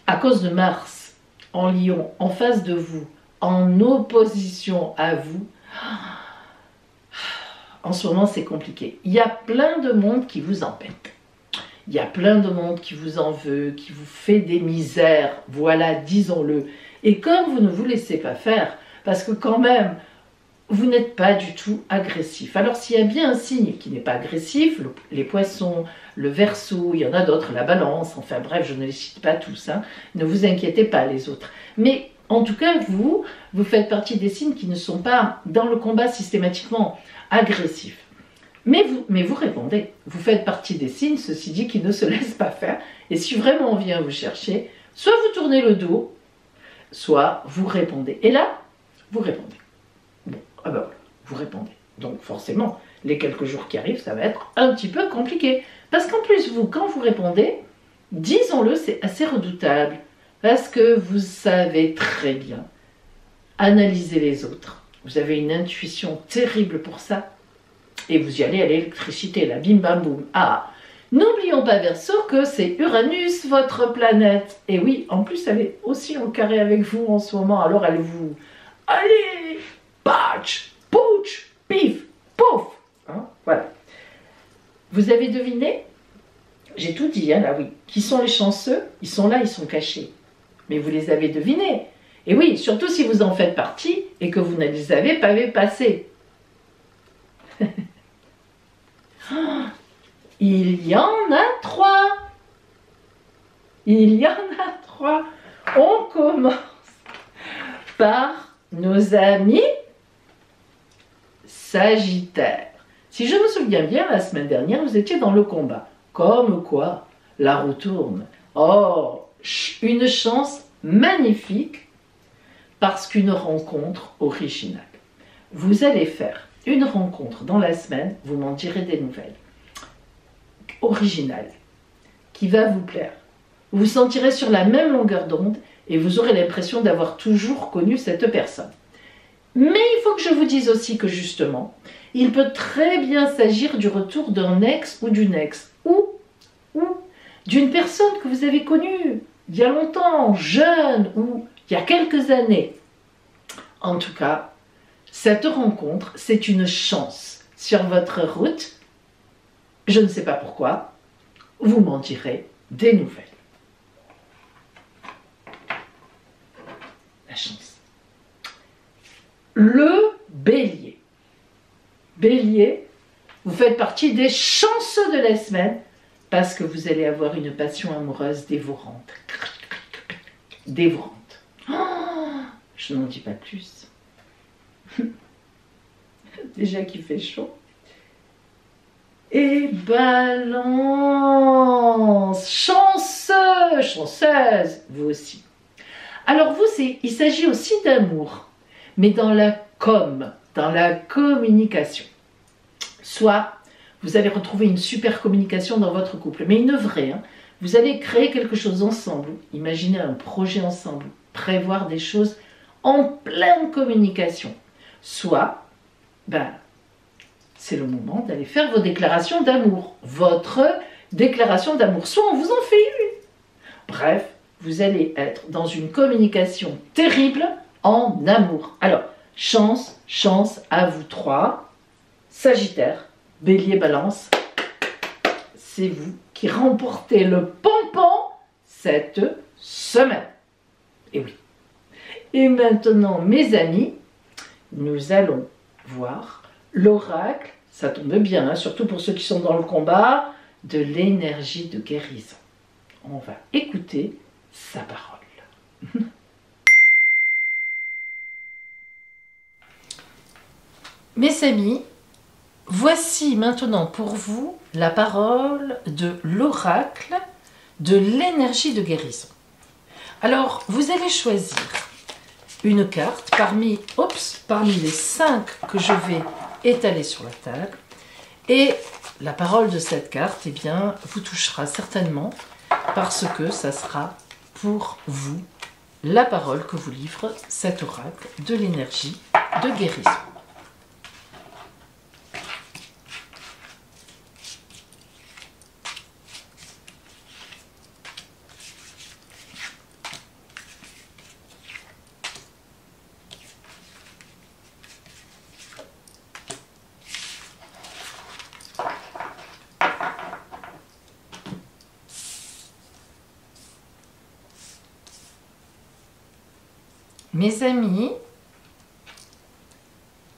À cause de Mars, en Lion, en face de vous, en opposition à vous, en ce moment c'est compliqué. Il y a plein de monde qui vous embête. Il y a plein de monde qui vous en veut, qui vous fait des misères, voilà, disons-le. Et comme vous ne vous laissez pas faire, parce que quand même, vous n'êtes pas du tout agressif. Alors s'il y a bien un signe qui n'est pas agressif, les poissons, le Verseau, il y en a d'autres, la balance, enfin bref, je ne les cite pas tous, hein, ne vous inquiétez pas les autres. Mais en tout cas, vous faites partie des signes qui ne sont pas dans le combat systématiquement agressifs. Mais vous répondez, vous faites partie des signes, ceci dit, qui ne se laissent pas faire. Et si vraiment on vient vous chercher, soit vous tournez le dos, soit vous répondez. Et là, vous répondez. Bon, ah ben voilà, vous répondez. Donc forcément, les quelques jours qui arrivent, ça va être un petit peu compliqué. Parce qu'en plus, vous, quand vous répondez, disons-le, c'est assez redoutable. Parce que vous savez très bien analyser les autres. Vous avez une intuition terrible pour ça. Et vous y allez à l'électricité, la bim bam boum. Ah, n'oublions pas Verseau que c'est Uranus, votre planète. Et oui, en plus, elle est aussi en carré avec vous en ce moment. Alors elle vous... Allez, patch, pouch, pif, pouf. Hein, voilà. Vous avez deviné? J'ai tout dit, hein, là, oui. Qui sont les chanceux? Ils sont là, ils sont cachés. Mais vous les avez devinés. Et oui, surtout si vous en faites partie et que vous ne les avez pas vu passer. Il y en a 3. Il y en a 3. On commence par nos amis Sagittaire. Si je me souviens bien, la semaine dernière, vous étiez dans le combat. Comme quoi, la roue tourne. Oh, une chance magnifique parce qu'une rencontre originale. Vous allez faire une rencontre dans la semaine, vous m'en direz des nouvelles, originale, qui va vous plaire. Vous vous sentirez sur la même longueur d'onde et vous aurez l'impression d'avoir toujours connu cette personne. Mais il faut que je vous dise aussi que justement, il peut très bien s'agir du retour d'un ex ou d'une ex, ou d'une personne que vous avez connue il y a longtemps, jeune, ou il y a quelques années. En tout cas, cette rencontre, c'est une chance. sur votre route. Je ne sais pas pourquoi. Vous m'en direz des nouvelles. La chance. Le Bélier. Bélier, vous faites partie des chanceux de la semaine parce que vous allez avoir une passion amoureuse dévorante. Dévorante. Oh, je n'en dis pas plus. Déjà qu'il fait chaud. Et Balance, chanceux, chanceuse, vous aussi. Alors vous, il s'agit aussi d'amour, mais dans la dans la communication. Soit vous allez retrouver une super communication dans votre couple, mais une vraie. Hein. Vous allez créer quelque chose ensemble, imaginer un projet ensemble, prévoir des choses en pleine communication. Soit, c'est le moment d'aller faire vos déclarations d'amour. Votre déclaration d'amour. Soit on vous en fait une. Bref, vous allez être dans une communication terrible en amour. Alors, chance à vous trois. Sagittaire, Bélier, Balance. C'est vous qui remportez le pompon cette semaine. Et oui. Et maintenant, mes amis, nous allons voir l'oracle, ça tombe bien, hein, surtout pour ceux qui sont dans le combat, de l'énergie de guérison. On va écouter sa parole. Mes amis, voici maintenant pour vous la parole de l'oracle de l'énergie de guérison. Alors, vous allez choisir une carte parmi les 5 que je vais étaler sur la table. Et la parole de cette carte, eh bien, vous touchera certainement parce que ça sera pour vous la parole que vous livre cet oracle de l'énergie de guérison. Mes amis,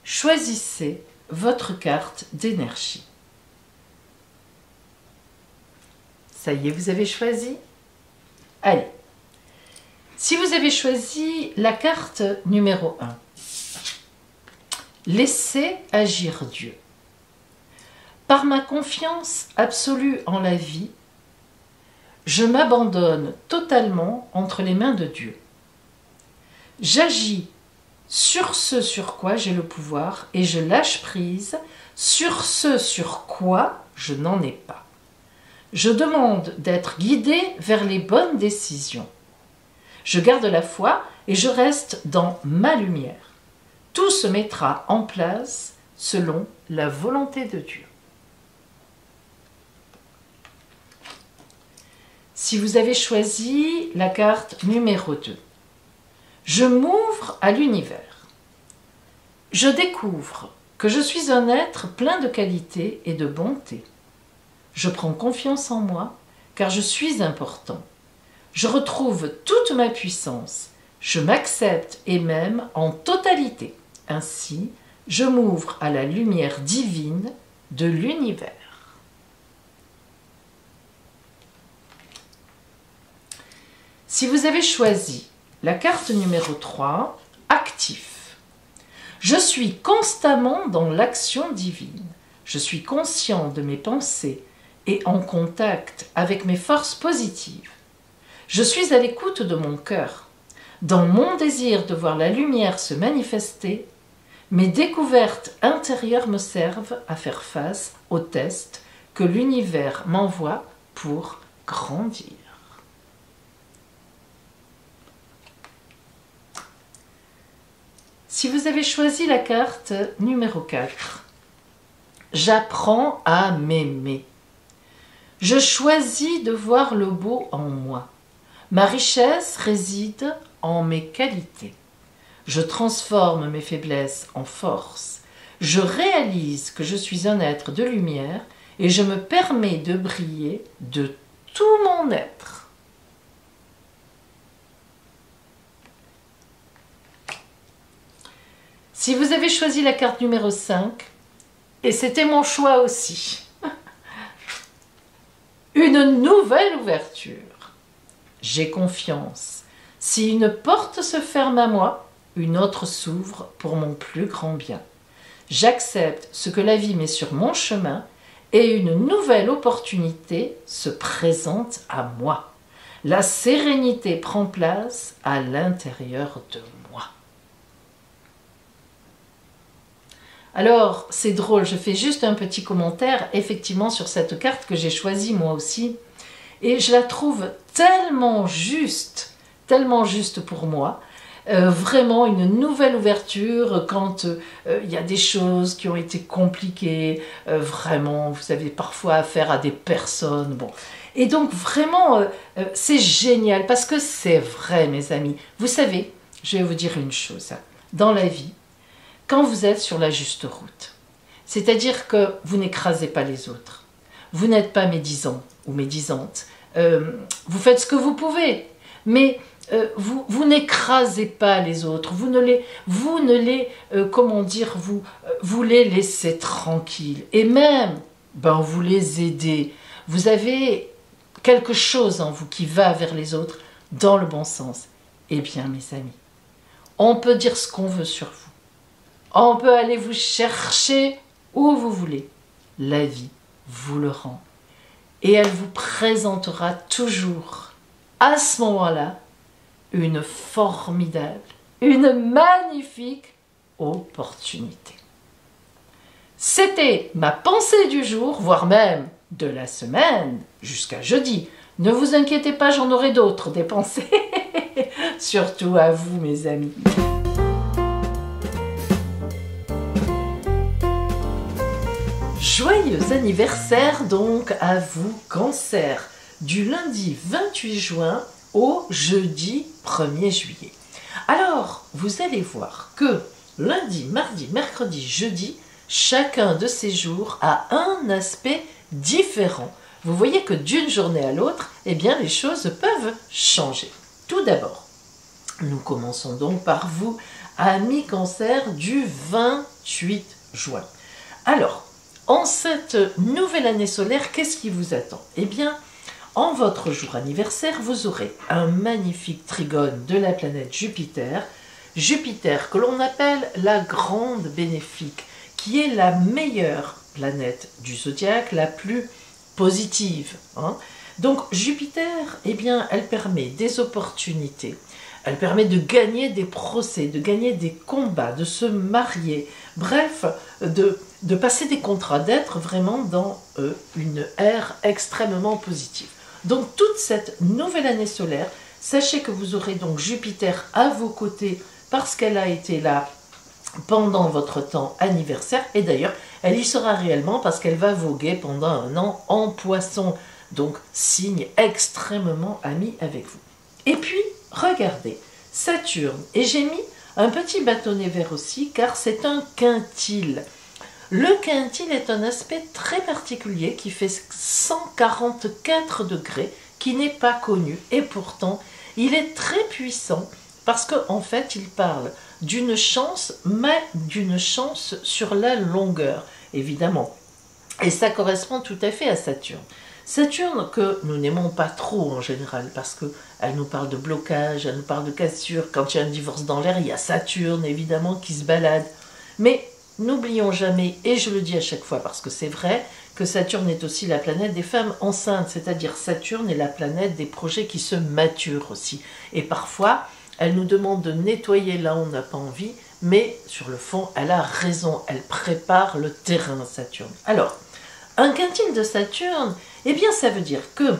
choisissez votre carte d'énergie. Ça y est, vous avez choisi? Allez. Si vous avez choisi la carte numéro 1, laissez agir Dieu. Par ma confiance absolue en la vie, je m'abandonne totalement entre les mains de Dieu. J'agis sur ce sur quoi j'ai le pouvoir et je lâche prise sur ce sur quoi je n'en ai pas. Je demande d'être guidé vers les bonnes décisions. Je garde la foi et je reste dans ma lumière. Tout se mettra en place selon la volonté de Dieu. Si vous avez choisi la carte numéro 2, je m'ouvre à l'univers. Je découvre que je suis un être plein de qualité et de bonté. Je prends confiance en moi car je suis important. Je retrouve toute ma puissance. Je m'accepte et m'aime en totalité. Ainsi, je m'ouvre à la lumière divine de l'univers. Si vous avez choisi la carte numéro 3, actif. Je suis constamment dans l'action divine. Je suis conscient de mes pensées et en contact avec mes forces positives. Je suis à l'écoute de mon cœur. Dans mon désir de voir la lumière se manifester, mes découvertes intérieures me servent à faire face aux tests que l'univers m'envoie pour grandir. Si vous avez choisi la carte numéro 4, j'apprends à m'aimer. Je choisis de voir le beau en moi. Ma richesse réside en mes qualités. Je transforme mes faiblesses en force. Je réalise que je suis un être de lumière et je me permets de briller de tout mon être. Si vous avez choisi la carte numéro 5, et c'était mon choix aussi, une nouvelle ouverture. J'ai confiance. Si une porte se ferme à moi, une autre s'ouvre pour mon plus grand bien. J'accepte ce que la vie met sur mon chemin et une nouvelle opportunité se présente à moi. La sérénité prend place à l'intérieur de moi. Alors, c'est drôle, je fais juste un petit commentaire effectivement sur cette carte que j'ai choisie moi aussi. Et je la trouve tellement juste pour moi. Vraiment une nouvelle ouverture quand il y a des choses qui ont été compliquées, vraiment, vous avez parfois affaire à des personnes. Bon. Et donc vraiment, c'est génial parce que c'est vrai, mes amis. Vous savez, je vais vous dire une chose, dans la vie, quand vous êtes sur la juste route, c'est-à-dire que vous n'écrasez pas les autres, vous n'êtes pas médisant ou médisante, vous faites ce que vous pouvez, mais vous n'écrasez pas les autres, vous ne les comment dire, vous les laissez tranquilles, et même, vous les aidez, vous avez quelque chose en vous qui va vers les autres dans le bon sens. Eh bien, mes amis, on peut dire ce qu'on veut sur vous, on peut aller vous chercher où vous voulez, la vie vous le rend. Et elle vous présentera toujours, à ce moment-là, une formidable, une magnifique opportunité. C'était ma pensée du jour, voire même de la semaine, jusqu'à jeudi. Ne vous inquiétez pas, j'en aurai d'autres, des pensées. Surtout à vous, mes amis. Joyeux anniversaire donc à vous, Cancer, du lundi 28 juin au jeudi 1er juillet. Alors, vous allez voir que lundi, mardi, mercredi, jeudi, chacun de ces jours a un aspect différent. Vous voyez que d'une journée à l'autre, eh bien, les choses peuvent changer. Tout d'abord, nous commençons donc par vous, amis Cancer, du 28 juin. Alors, en cette nouvelle année solaire, qu'est-ce qui vous attend? Eh bien, en votre jour anniversaire, vous aurez un magnifique trigone de la planète Jupiter. Jupiter, que l'on appelle la grande bénéfique, qui est la meilleure planète du zodiaque, la plus positive. Donc Jupiter, eh bien, elle permet des opportunités. Elle permet de gagner des procès, de gagner des combats, de se marier, bref, de passer des contrats, d'être vraiment dans une ère extrêmement positive. Donc toute cette nouvelle année solaire, sachez que vous aurez donc Jupiter à vos côtés parce qu'elle a été là pendant votre temps anniversaire, et d'ailleurs elle y sera réellement parce qu'elle va voguer pendant un an en Poisson, donc signe extrêmement ami avec vous. Et puis regardez, Saturne, et j'ai mis un petit bâtonnet vert aussi car c'est un quintile. Le quintile est un aspect très particulier qui fait 144 degrés, qui n'est pas connu, et pourtant il est très puissant parce qu'en fait il parle d'une chance, mais d'une chance sur la longueur, évidemment. Et ça correspond tout à fait à Saturne. Saturne que nous n'aimons pas trop en général parce qu'elle nous parle de blocage, elle nous parle de cassure. Quand il y a un divorce dans l'air, il y a Saturne évidemment qui se balade. Mais n'oublions jamais, et je le dis à chaque fois parce que c'est vrai, que Saturne est aussi la planète des femmes enceintes, c'est-à-dire Saturne est la planète des projets qui se maturent aussi. Et parfois, elle nous demande de nettoyer là où on n'a pas envie, mais sur le fond, elle a raison, elle prépare le terrain, Saturne. Alors, un quintile de Saturne, eh bien ça veut dire que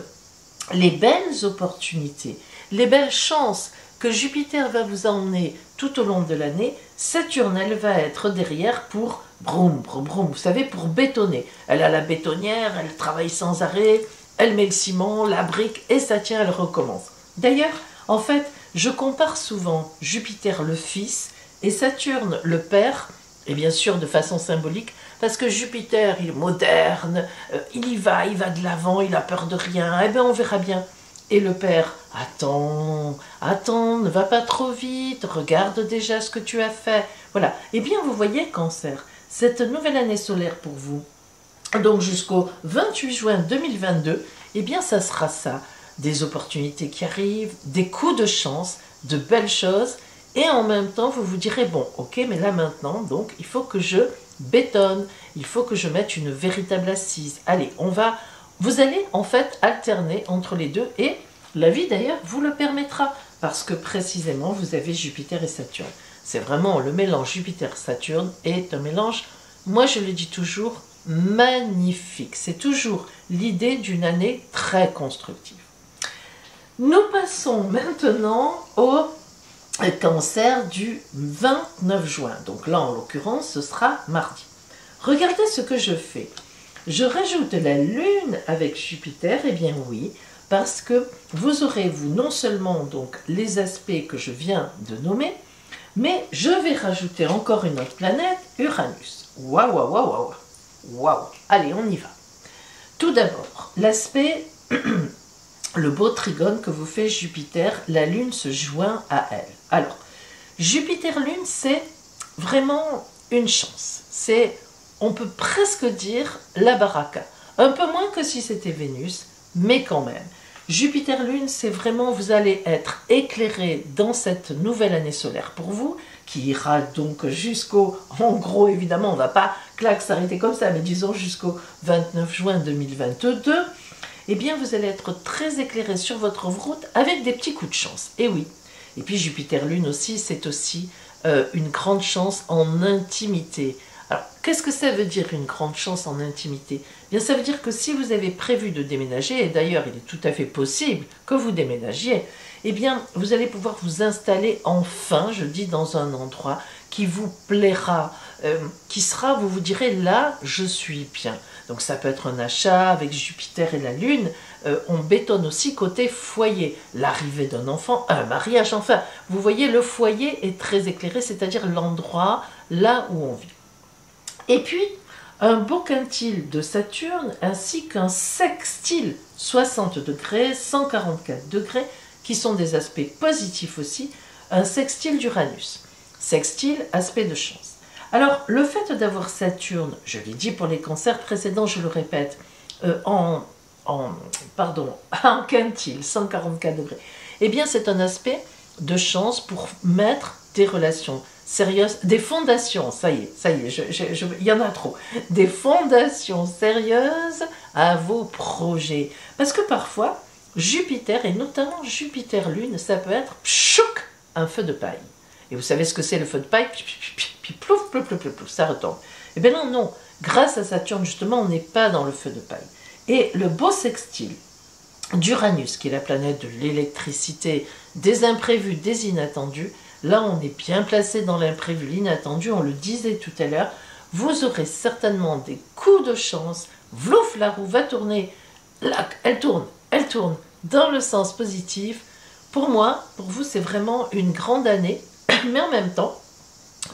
les belles opportunités, les belles chances que Jupiter va vous emmener tout au long de l'année, Saturne, elle va être derrière pour broum, broum, broum, vous savez, pour bétonner. Elle a la bétonnière, elle travaille sans arrêt, elle met le ciment, la brique, et ça tient, elle recommence. D'ailleurs, en fait, je compare souvent Jupiter le fils et Saturne le père et bien sûr de façon symbolique, parce que Jupiter, il est moderne, il va de l'avant, il a peur de rien, eh bien on verra bien. Et le père, attends, attends, ne va pas trop vite, regarde déjà ce que tu as fait. Voilà, eh bien vous voyez Cancer, cette nouvelle année solaire pour vous, donc jusqu'au 28 juin 2022, eh bien ça sera ça, des opportunités qui arrivent, des coups de chance, de belles choses, et en même temps vous vous direz, bon ok, mais là maintenant, donc il faut que je bétonne, il faut que je mette une véritable assise. Allez, vous allez en fait alterner entre les deux, et la vie d'ailleurs vous le permettra, parce que précisément vous avez Jupiter et Saturne. C'est vraiment le mélange Jupiter-Saturne est un mélange, moi je le dis toujours, magnifique. C'est toujours l'idée d'une année très constructive. Nous passons maintenant au Cancer du 29 juin. Donc là, en l'occurrence, ce sera mardi. Regardez ce que je fais. Je rajoute la Lune avec Jupiter, et bien oui, parce que vous aurez, vous, non seulement donc les aspects que je viens de nommer, mais je vais rajouter encore une autre planète, Uranus. Waouh, waouh, waouh, waouh. Waouh. Allez, on y va. Tout d'abord, l'aspect, le beau trigone que vous fait Jupiter, la Lune se joint à elle. Alors, Jupiter-Lune, c'est vraiment une chance. C'est, on peut presque dire, la baraka. Un peu moins que si c'était Vénus, mais quand même. Jupiter-Lune, c'est vraiment, vous allez être éclairé dans cette nouvelle année solaire pour vous, qui ira donc jusqu'au, en gros évidemment, on ne va pas clac s'arrêter comme ça, mais disons jusqu'au 29 juin 2022, eh bien vous allez être très éclairé sur votre route avec des petits coups de chance. Et oui, et puis Jupiter-Lune aussi, c'est aussi une grande chance en intimité. Alors, qu'est-ce que ça veut dire une grande chance en intimité? Eh bien, ça veut dire que si vous avez prévu de déménager, et d'ailleurs il est tout à fait possible que vous déménagiez, eh bien vous allez pouvoir vous installer enfin, je dis, dans un endroit qui vous plaira, qui sera, vous vous direz, là je suis bien. Donc ça peut être un achat avec Jupiter et la Lune, on bétonne aussi côté foyer, l'arrivée d'un enfant, un mariage, enfin, vous voyez, le foyer est très éclairé, c'est-à-dire l'endroit là où on vit. Et puis, un beau quintile de Saturne ainsi qu'un sextile 60 degrés, 144 degrés, qui sont des aspects positifs aussi, un sextile d'Uranus. Sextile, aspect de chance. Alors, le fait d'avoir Saturne, je l'ai dit pour les cancers précédents, je le répète, en quintile, 144 degrés, eh bien c'est un aspect de chance pour mettre des relations sérieuses, des fondations, ça y est, il y en a trop, des fondations sérieuses à vos projets. Parce que parfois, Jupiter, et notamment Jupiter-Lune, ça peut être pchouk, un feu de paille. Et vous savez ce que c'est le feu de paille? Puis plouf, plouf, plouf, plouf, ça retombe. Eh bien non, non, grâce à Saturne, justement, on n'est pas dans le feu de paille. Et le beau sextile d'Uranus, qui est la planète de l'électricité, des imprévus, des inattendus, là on est bien placé dans l'imprévu, l'inattendu, on le disait tout à l'heure, vous aurez certainement des coups de chance, vlouf, la roue va tourner, là, elle tourne dans le sens positif. Pour moi, pour vous, c'est vraiment une grande année, mais en même temps,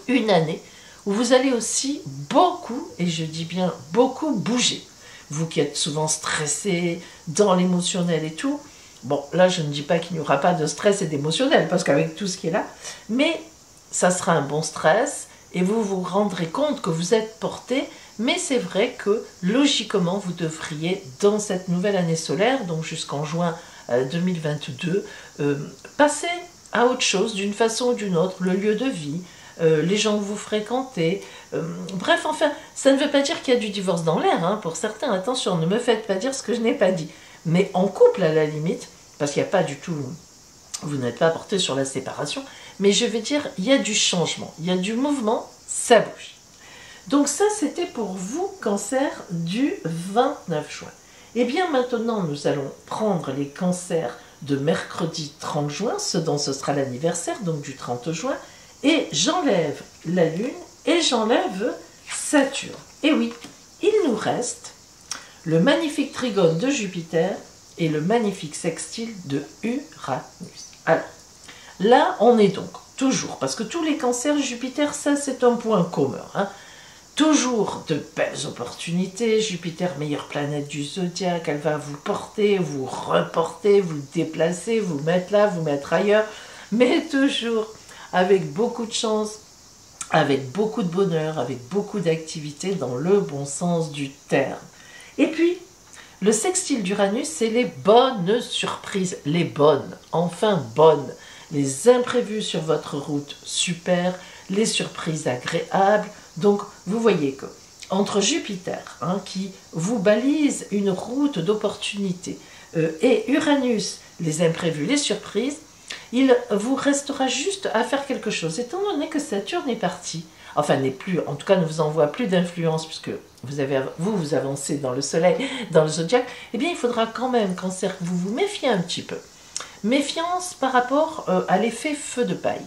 une année où vous allez aussi beaucoup, et je dis bien beaucoup, bouger. Vous qui êtes souvent stressé, dans l'émotionnel et tout, bon, là je ne dis pas qu'il n'y aura pas de stress et d'émotionnel, parce qu'avec tout ce qui est là, mais ça sera un bon stress, et vous vous rendrez compte que vous êtes porté, mais c'est vrai que logiquement vous devriez, dans cette nouvelle année solaire, donc jusqu'en juin 2022, passer à autre chose d'une façon ou d'une autre, le lieu de vie, les gens que vous fréquentez, bref, enfin, ça ne veut pas dire qu'il y a du divorce dans l'air, hein, pour certains, attention, ne me faites pas dire ce que je n'ai pas dit, mais en couple à la limite, parce qu'il n'y a pas du tout, vous n'êtes pas porté sur la séparation, mais je vais dire, il y a du changement, il y a du mouvement, ça bouge. Donc ça, c'était pour vous, Cancer, du 29 juin. Et bien maintenant, nous allons prendre les cancers de mercredi 30 juin, ce dont ce sera l'anniversaire, donc du 30 juin, et j'enlève la Lune et j'enlève Saturne. Et oui, il nous reste le magnifique trigone de Jupiter et le magnifique sextile de Uranus. Alors, là, on est donc toujours, parce que tous les cancers, Jupiter, ça c'est un point commun, hein. Toujours de belles opportunités, Jupiter, meilleure planète du zodiaque, elle va vous porter, vous reporter, vous déplacer, vous mettre là, vous mettre ailleurs, mais toujours avec beaucoup de chance, avec beaucoup de bonheur, avec beaucoup d'activité dans le bon sens du terme. Et puis, le sextile d'Uranus, c'est les bonnes surprises, les bonnes, enfin bonnes, les imprévus sur votre route, super, les surprises agréables. Donc, vous voyez que entre Jupiter, hein, qui vous balise une route d'opportunités, et Uranus, les imprévus, les surprises, il vous restera juste à faire quelque chose. Étant donné que Saturne est parti, enfin n'est plus, en tout cas ne vous envoie plus d'influence, puisque vous avancez dans le soleil, dans le zodiaque, eh bien il faudra quand même, Cancer, que vous vous méfiez un petit peu. Méfiance par rapport à l'effet feu de paille,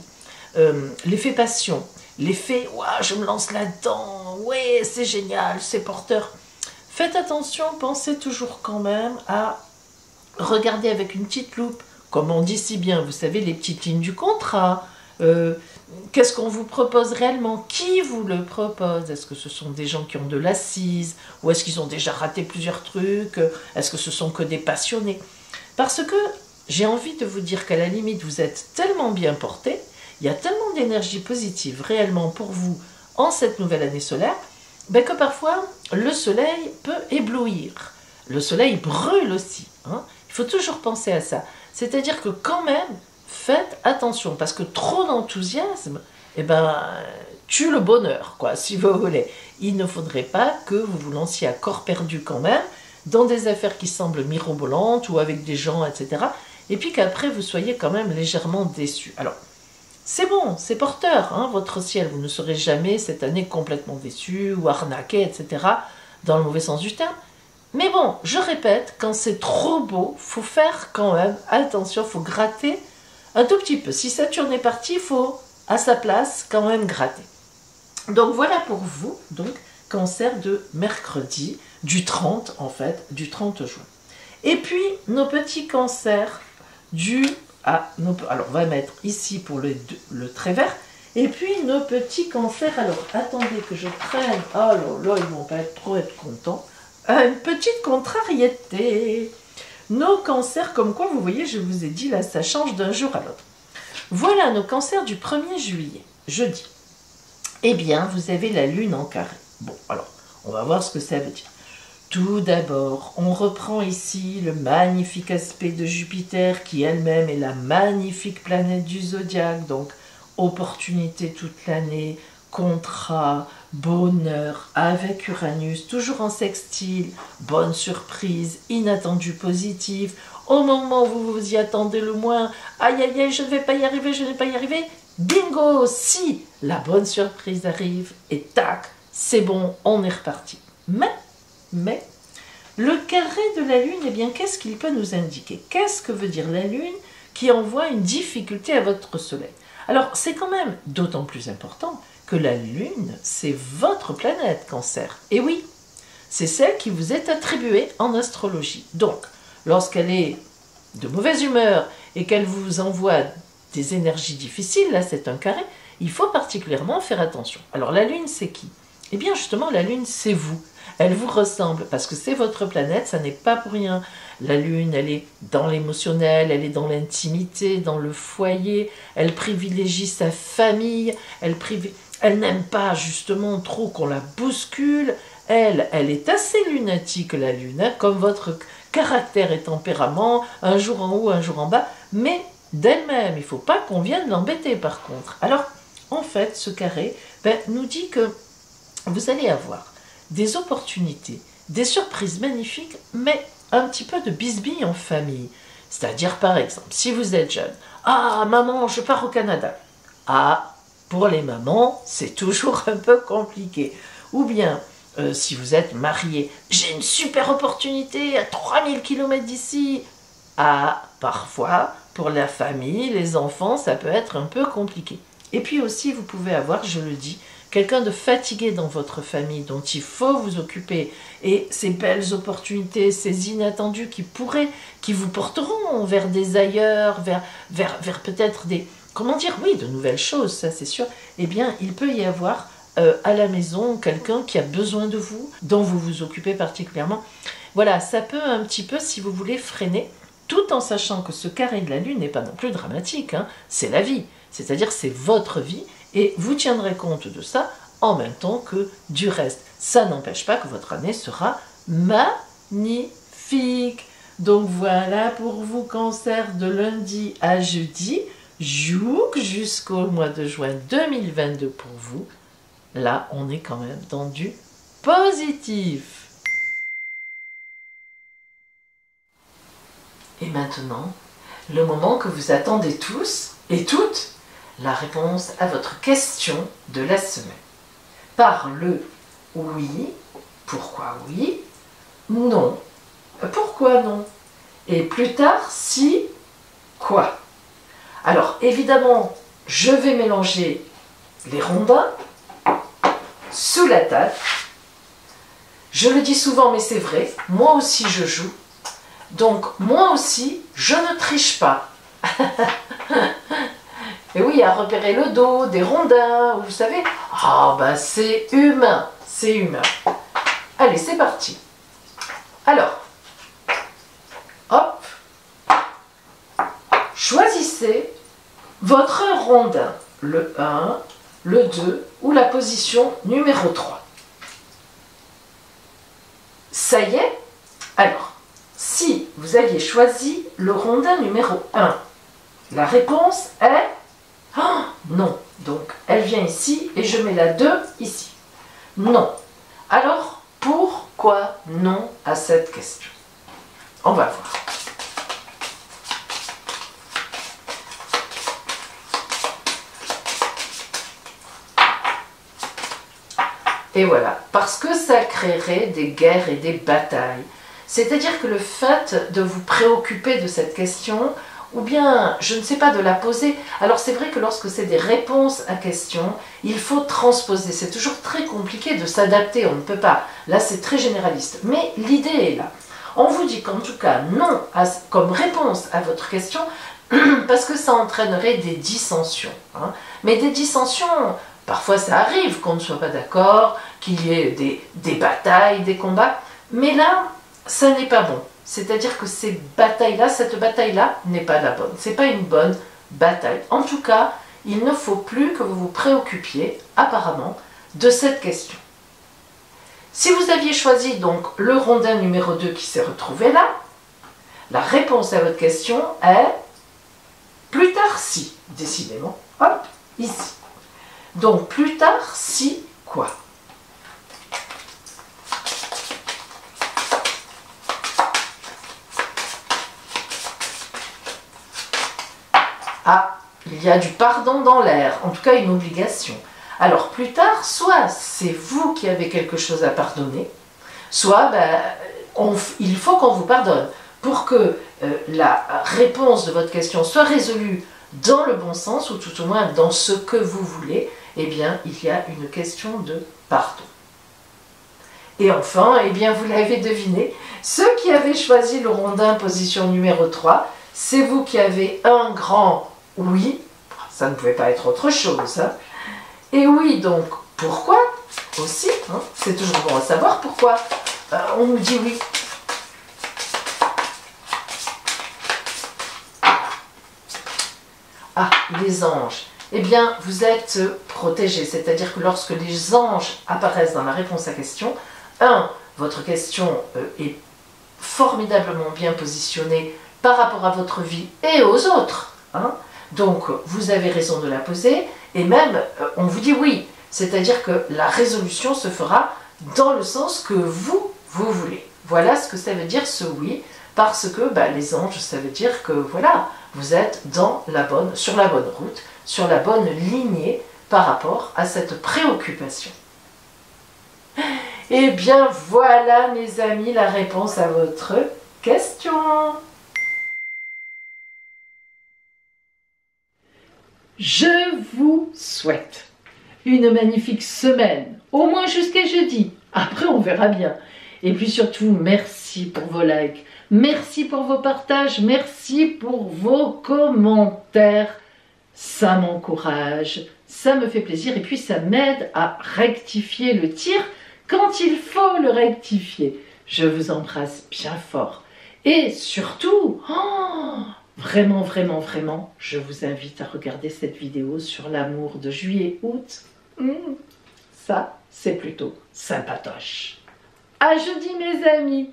l'effet passion, l'effet « Ouah, je me lance là-dedans, ouais, c'est génial, c'est porteur ». Faites attention, pensez toujours quand même à regarder avec une petite loupe, comme on dit si bien, vous savez, les petites lignes du contrat, qu'est-ce qu'on vous propose réellement, qui vous le propose, est-ce que ce sont des gens qui ont de l'assise, ou est-ce qu'ils ont déjà raté plusieurs trucs, est-ce que ce sont que des passionnés? Parce que j'ai envie de vous dire qu'à la limite, vous êtes tellement bien porté, il y a tellement d'énergie positive réellement pour vous en cette nouvelle année solaire, ben que parfois le soleil peut éblouir. Le soleil brûle aussi, hein. Il faut toujours penser à ça. C'est-à-dire que quand même, faites attention, parce que trop d'enthousiasme, eh ben, tue le bonheur, quoi, si vous voulez. Il ne faudrait pas que vous vous lanciez à corps perdu quand même, dans des affaires qui semblent mirobolantes, ou avec des gens, etc. Et puis qu'après, vous soyez quand même légèrement déçus. Alors, c'est bon, c'est porteur, hein, votre ciel. Vous ne serez jamais cette année complètement déçu ou arnaqué, etc., dans le mauvais sens du terme. Mais bon, je répète, quand c'est trop beau, faut faire quand même attention, faut gratter un tout petit peu. Si Saturne est parti, il faut, à sa place, quand même gratter. Donc voilà pour vous, donc, Cancer de mercredi, du 30, en fait, du 30 juin. Et puis, nos petits cancers alors, on va mettre ici pour le trait vert. Et puis, nos petits cancers, alors, attendez que je prenne, oh là là, ils vont pas trop être contents. Une petite contrariété. Nos cancers, comme quoi, vous voyez, je vous ai dit, là, ça change d'un jour à l'autre. Voilà nos cancers du 1er juillet, jeudi. Eh bien, vous avez la lune en carré. Bon, alors, on va voir ce que ça veut dire. Tout d'abord, on reprend ici le magnifique aspect de Jupiter, qui elle-même est la magnifique planète du zodiaque, donc opportunité toute l'année, contrat, bonheur avec Uranus, toujours en sextile, bonne surprise, inattendu positif, au moment où vous vous y attendez le moins, aïe aïe aïe, je ne vais pas y arriver, je ne vais pas y arriver, bingo, si la bonne surprise arrive, et tac, c'est bon, on est reparti. Mais, le carré de la Lune, eh bien, qu'est-ce qu'il peut nous indiquer? Qu'est-ce que veut dire la Lune qui envoie une difficulté à votre Soleil? Alors, c'est quand même d'autant plus important que la Lune, c'est votre planète, Cancer. Et oui, c'est celle qui vous est attribuée en astrologie. Donc, lorsqu'elle est de mauvaise humeur et qu'elle vous envoie des énergies difficiles, là c'est un carré, il faut particulièrement faire attention. Alors, la Lune, c'est qui? Eh bien, justement, la Lune, c'est vous. Elle vous ressemble, parce que c'est votre planète, ça n'est pas pour rien. La Lune, elle est dans l'émotionnel, elle est dans l'intimité, dans le foyer, elle privilégie sa famille, elle n'aime pas justement trop qu'on la bouscule. Elle est assez lunatique, la Lune, hein, comme votre caractère et tempérament, un jour en haut, un jour en bas, mais d'elle-même, il ne faut pas qu'on vienne l'embêter par contre. Alors, en fait, ce carré nous dit que vous allez avoir des opportunités, des surprises magnifiques, mais un petit peu de bisbille en famille. C'est-à-dire, par exemple, si vous êtes jeune, « Ah, maman, je pars au Canada. » Ah, pour les mamans, c'est toujours un peu compliqué. Ou bien, si vous êtes marié, « J'ai une super opportunité à 3000 km d'ici. » Ah, parfois, pour la famille, les enfants, ça peut être un peu compliqué. Et puis aussi, vous pouvez avoir, je le dis, quelqu'un de fatigué dans votre famille dont il faut vous occuper, et ces belles opportunités, ces inattendus qui vous porteront vers des ailleurs, vers peut-être comment dire, oui, de nouvelles choses, ça c'est sûr, eh bien, il peut y avoir à la maison quelqu'un qui a besoin de vous, dont vous vous occupez particulièrement. Voilà, ça peut un petit peu, si vous voulez, freiner, tout en sachant que ce carré de la Lune n'est pas non plus dramatique, hein, c'est la vie, c'est-à-dire c'est votre vie, et vous tiendrez compte de ça en même temps que du reste. Ça n'empêche pas que votre année sera magnifique. Donc voilà pour vous, Cancer, de lundi à jeudi, jusqu'au mois de juin 2022 pour vous. Là, on est quand même dans du positif. Et maintenant, le moment que vous attendez tous et toutes, la réponse à votre question de la semaine. Par le oui, pourquoi oui, non, pourquoi non, et plus tard, si, quoi. Alors, évidemment, je vais mélanger les rondins sous la table. Je le dis souvent, mais c'est vrai, moi aussi je joue. Donc, moi aussi, je ne triche pas. Et oui, à repérer le dos, des rondins, vous savez. Ah, ben c'est humain, c'est humain. Allez, c'est parti. Alors, hop, choisissez votre rondin, le 1, le 2 ou la position numéro 3. Ça y est? Alors, si vous aviez choisi le rondin numéro 1, la réponse est oh, non. Donc, elle vient ici et je mets la 2 ici. Non. Alors, pourquoi non à cette question? On va voir. Et voilà, parce que ça créerait des guerres et des batailles. C'est-à-dire que le fait de vous préoccuper de cette question, ou bien, je ne sais pas, de la poser. Alors c'est vrai que lorsque c'est des réponses à questions, il faut transposer. C'est toujours très compliqué de s'adapter, on ne peut pas. Là, c'est très généraliste. Mais l'idée est là. On vous dit qu'en tout cas, non, comme réponse à votre question, parce que ça entraînerait des dissensions. Hein. Mais des dissensions, parfois ça arrive qu'on ne soit pas d'accord, qu'il y ait des batailles, des combats. Mais là, ça n'est pas bon. C'est-à-dire que cette bataille-là n'est pas la bonne. Ce n'est pas une bonne bataille. En tout cas, il ne faut plus que vous vous préoccupiez, apparemment, de cette question. Si vous aviez choisi donc le rondin numéro 2 qui s'est retrouvé là, la réponse à votre question est plus tard si, décidément. Hop, ici. Donc plus tard si quoi? Ah, il y a du pardon dans l'air, en tout cas une obligation. Alors plus tard, soit c'est vous qui avez quelque chose à pardonner, soit il faut qu'on vous pardonne. Pour que la réponse de votre question soit résolue dans le bon sens, ou tout au moins dans ce que vous voulez, eh bien il y a une question de pardon. Et enfin, eh bien vous l'avez deviné, ceux qui avaient choisi le rondin position numéro 3, c'est vous qui avez un grand oui, ça ne pouvait pas être autre chose. Hein. Et oui, donc, pourquoi aussi, hein, c'est toujours bon à savoir pourquoi on nous dit oui. Ah, les anges. Eh bien, vous êtes protégés, c'est-à-dire que lorsque les anges apparaissent dans la réponse à question, votre question est formidablement bien positionnée par rapport à votre vie et aux autres. Hein. Donc, vous avez raison de la poser, et même, on vous dit oui. C'est-à-dire que la résolution se fera dans le sens que vous voulez. Voilà ce que ça veut dire ce oui, parce que les anges, ça veut dire que voilà, vous êtes sur la bonne route, sur la bonne lignée par rapport à cette préoccupation. Eh bien voilà mes amis la réponse à votre question. Je vous souhaite une magnifique semaine, au moins jusqu'à jeudi. Après, on verra bien. Et puis surtout, merci pour vos likes, merci pour vos partages, merci pour vos commentaires. ça m'encourage, ça me fait plaisir et puis ça m'aide à rectifier le tir quand il faut le rectifier. Je vous embrasse bien fort. Et surtout, vraiment, vraiment, vraiment, je vous invite à regarder cette vidéo sur l'amour de juillet-août. Ça, c'est plutôt sympatoche. À jeudi, mes amis!